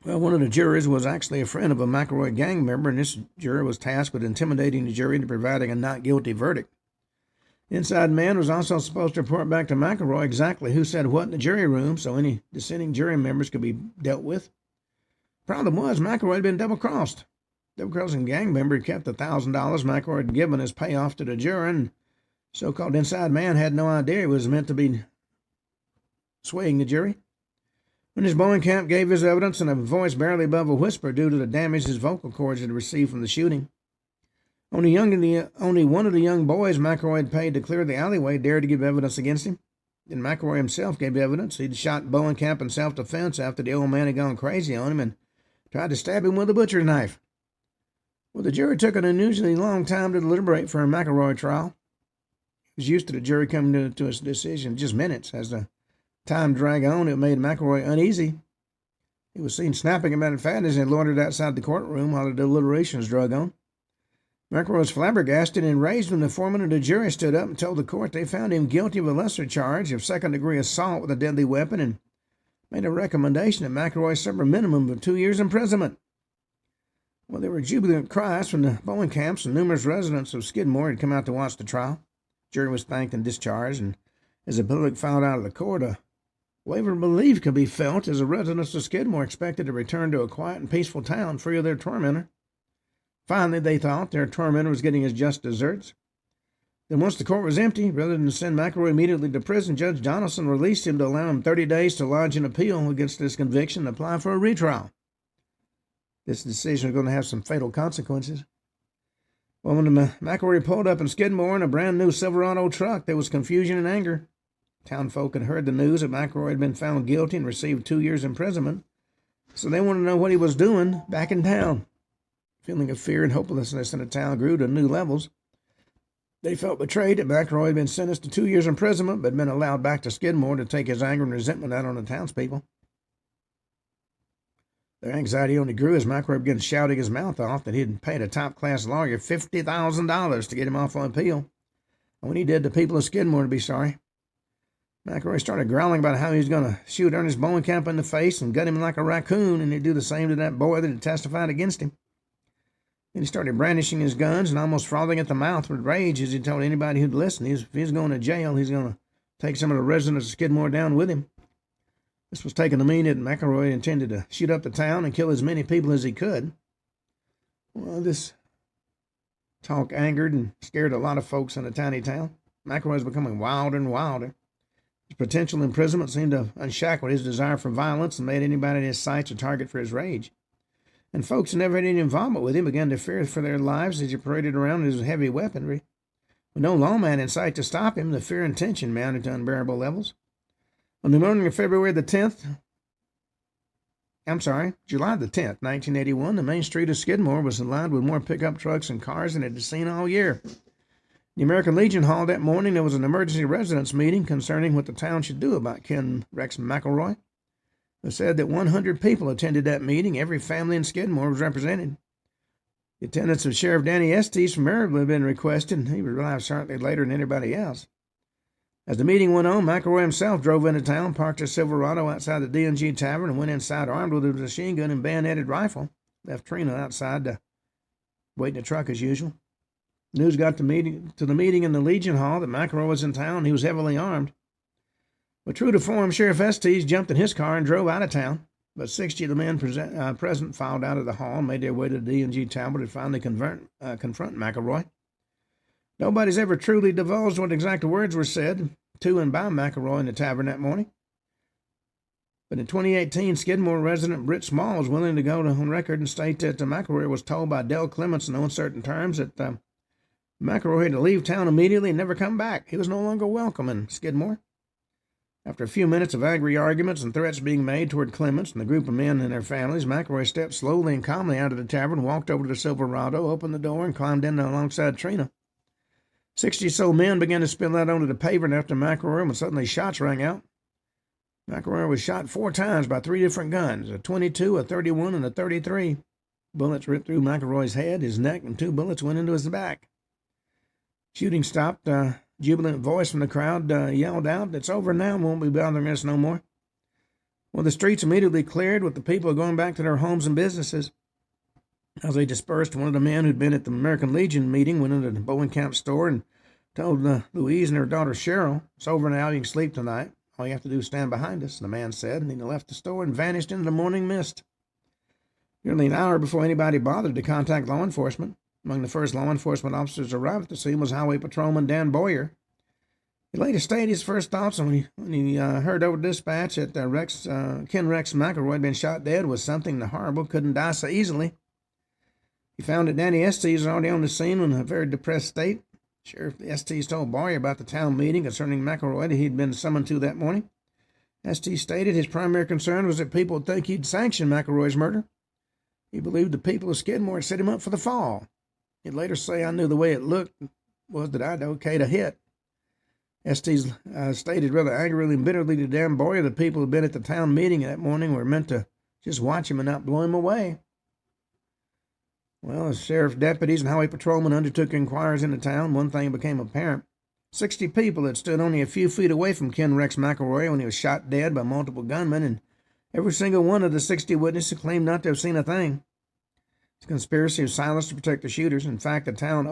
Well, one of the jurors was actually a friend of a McElroy gang member, and this juror was tasked with intimidating the jury into providing a not guilty verdict. The inside man was also supposed to report back to McElroy exactly who said what in the jury room so any dissenting jury members could be dealt with. Problem was, McElroy had been double-crossed. Double-crossing gang member had kept the $1,000 McElroy had given as payoff to the juror, and so-called inside man had no idea he was meant to be swaying the jury. When his Bowenkamp gave his evidence in a voice barely above a whisper due to the damage his vocal cords had received from the shooting, only one of the young boys McElroy had paid to clear the alleyway dared to give evidence against him. Then McElroy himself gave evidence. He'd shot Bowenkamp in self-defense after the old man had gone crazy on him and tried to stab him with a butcher's knife. Well, the jury took an unusually long time to deliberate for a McElroy trial. He was used to the jury coming to his decision in just minutes. As the time dragged on, it made McElroy uneasy. He was seen snapping about fat as he loitered outside the courtroom while the deliberations drug on. McElroy was flabbergasted and enraged when the foreman of the jury stood up and told the court they found him guilty of a lesser charge of second-degree assault with a deadly weapon and made a recommendation that McElroy suffer a minimum of 2 years imprisonment. Well, there were jubilant cries from the Bowenkamps, and numerous residents of Skidmore had come out to watch the trial. The jury was thanked and discharged, and as the public filed out of the court, a wave of relief could be felt as the residents of Skidmore expected to return to a quiet and peaceful town free of their tormentor. Finally, they thought, their tormentor was getting his just deserts. Then once the court was empty, rather than send McElroy immediately to prison, Judge Donaldson released him to allow him 30 days to lodge an appeal against his conviction and apply for a retrial. This decision was going to have some fatal consequences. Well, when McElroy pulled up in Skidmore in a brand-new Silverado truck, there was confusion and anger. Townfolk had heard the news that McElroy had been found guilty and received 2 years imprisonment, so they wanted to know what he was doing back in town. Feeling of fear and hopelessness in the town grew to new levels. They felt betrayed that McElroy had been sentenced to 2 years imprisonment but had been allowed back to Skidmore to take his anger and resentment out on the townspeople. Their anxiety only grew as McElroy began shouting his mouth off that he had paid a top-class lawyer $50,000 to get him off on appeal. And when he did, the people of Skidmore would be sorry. McElroy started growling about how he was going to shoot Ernest Bowenkamp in the face and gut him like a raccoon, and he'd do the same to that boy that had testified against him. Then he started brandishing his guns and almost frothing at the mouth with rage as he told anybody who'd listen if he's going to jail, he's going to take some of the residents of Skidmore down with him. This was taken to mean that McElroy intended to shoot up the town and kill as many people as he could. Well, this talk angered and scared a lot of folks in a tiny town. McElroy was becoming wilder and wilder. His potential imprisonment seemed to unshackle his desire for violence and made anybody in his sights a target for his rage. And folks who never had any involvement with him began to fear for their lives as he paraded around his heavy weaponry. With no lawman in sight to stop him, the fear and tension mounted to unbearable levels. On the morning of July the 10th, 1981, the main street of Skidmore was lined with more pickup trucks and cars than it had seen all year. In the American Legion Hall that morning, there was an emergency residence meeting concerning what the town should do about Ken Rex McElroy. It said that 100 people attended that meeting. Every family in Skidmore was represented. The attendance of Sheriff Danny Estes from Maryville had been requested, and he would arrive certainly later than anybody else. As the meeting went on, McElroy himself drove into town, parked his Silverado outside the D&G Tavern, and went inside armed with a machine gun and bayoneted rifle. Left Trina outside to wait in the truck as usual. News got to the meeting in the Legion Hall that McElroy was in town and he was heavily armed. But true to form, Sheriff Estes jumped in his car and drove out of town. But 60 of the men present filed out of the hall and made their way to the D&G Tavern to finally confront McElroy. Nobody's ever truly divulged what exact words were said to and by McElroy in the tavern that morning. But in 2018, Skidmore resident Britt Small was willing to go on record and state that McElroy was told by Dale Clements in uncertain terms that McElroy had to leave town immediately and never come back. He was no longer welcome in Skidmore. After a few minutes of angry arguments and threats being made toward Clements and the group of men and their families, McElroy stepped slowly and calmly out of the tavern, walked over to the Silverado, opened the door, and climbed in alongside Trina. 60 or so men began to spill out onto the pavement after McElroy when suddenly shots rang out. McElroy was shot 4 times by 3 different guns, a 22, a 31, and a 33. Bullets ripped through McElroy's head, his neck, and 2 bullets went into his back. Shooting stopped. Jubilant voice from the crowd yelled out, "It's over now, won't be bothering us no more." Well, the streets immediately cleared with the people going back to their homes and businesses. As they dispersed, one of the men who'd been at the American Legion meeting went into the Bowenkamp store and told Louise and her daughter Cheryl, "It's over now, you can sleep tonight. All you have to do is stand behind us," the man said, and he left the store and vanished into the morning mist. Nearly an hour before anybody bothered to contact law enforcement. Among the first law enforcement officers to arrive at the scene was Highway Patrolman Dan Boyer. He later stated his first thoughts when he heard over dispatch that Ken Rex McElroy had been shot dead was something the horrible couldn't die so easily. He found that Danny Estes was already on the scene in a very depressed state. Sheriff Estes told Boyer about the town meeting concerning McElroy that he'd been summoned to that morning. Estes stated his primary concern was that people would think he'd sanctioned McElroy's murder. He believed the people of Skidmore had set him up for the fall. He'd later say, "I knew the way it looked was that I'd okayed a hit." Estes stated rather angrily and bitterly to Dan Boyer the people who had been at the town meeting that morning were meant to just watch him and not blow him away. Well, as sheriff deputies and highway patrolmen undertook inquiries in the town, one thing became apparent. 60 people had stood only a few feet away from Ken Rex McElroy when he was shot dead by multiple gunmen, and every single one of the 60 witnesses claimed not to have seen a thing. It's a conspiracy of silence to protect the shooters. In fact, the town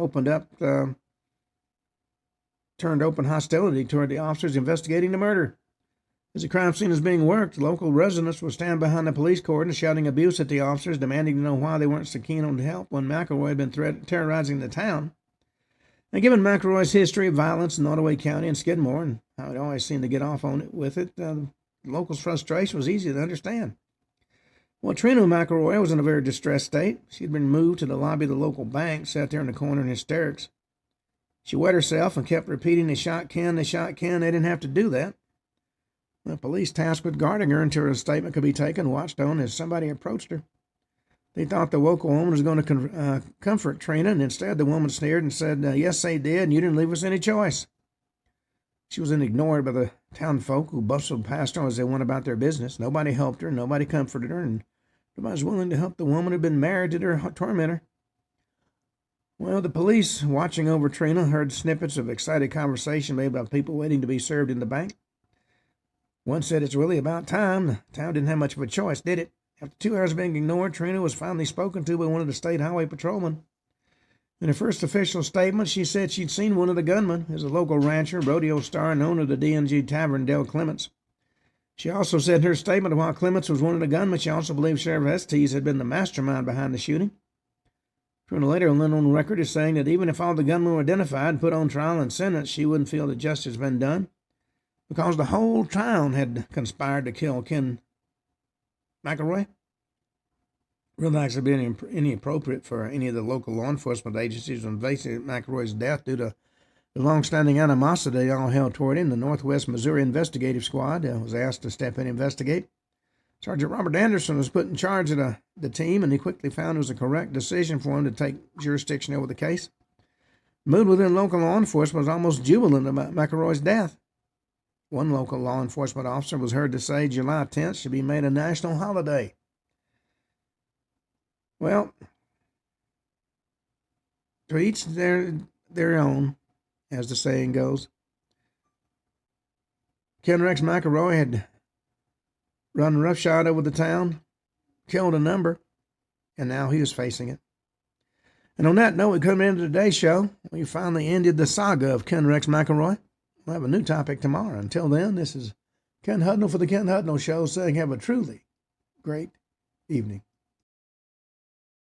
turned open hostility toward the officers investigating the murder. As the crime scene was being worked, local residents would stand behind the police cordon shouting abuse at the officers, demanding to know why they weren't so keen on help when McElroy had been terrorizing the town. And given McElroy's history of violence in Ottaway County and Skidmore and how he always seemed to get off on it with it, the locals' frustration was easy to understand. Well, Trina McElroy was in a very distressed state. She had been moved to the lobby of the local bank, sat there in the corner in hysterics. She wet herself and kept repeating, "They shot Ken, they shot Ken." They didn't have to do that. The police tasked with guarding her until her statement could be taken, watched on as somebody approached her. They thought the local woman was going to comfort Trina, and instead the woman sneered and said, "Yes, they did, and you didn't leave us any choice." She was then ignored by the town folk who bustled past her as they went about their business. Nobody helped her, nobody comforted her, and nobody was willing to help the woman who'd been married to their tormentor. Well, the police, watching over Trina, heard snippets of excited conversation made by people waiting to be served in the bank. One said, "It's really about time. The town didn't have much of a choice, did it?" After 2 hours of being ignored, Trina was finally spoken to by one of the state highway patrolmen. In her first official statement, she said she'd seen one of the gunmen as a local rancher, rodeo star, and owner of the D&G Tavern, Dale Clements. She also said in her statement while Clements was one of the gunmen, she also believed Sheriff Estes had been the mastermind behind the shooting. Trina later went on record as saying that even if all the gunmen were identified and put on trial and sentenced, she wouldn't feel that justice had been done because the whole town had conspired to kill Ken McElroy. Really actually been inappropriate for any of the local law enforcement agencies to investigate McElroy's death due to the long-standing animosity they all held toward him. The Northwest Missouri Investigative Squad was asked to step in and investigate. Sergeant Robert Anderson was put in charge of the team, and he quickly found it was a correct decision for him to take jurisdiction over the case. The mood within local law enforcement was almost jubilant about McElroy's death. One local law enforcement officer was heard to say July 10th should be made a national holiday. Well, to each their own, as the saying goes. Ken Rex McElroy had run roughshod over the town, killed a number, and now he was facing it. And on that note, we come into today's show. We finally ended the saga of Ken Rex McElroy. We'll have a new topic tomorrow. Until then, this is Ken Hudnall for the Ken Hudnall Show saying have a truly great evening.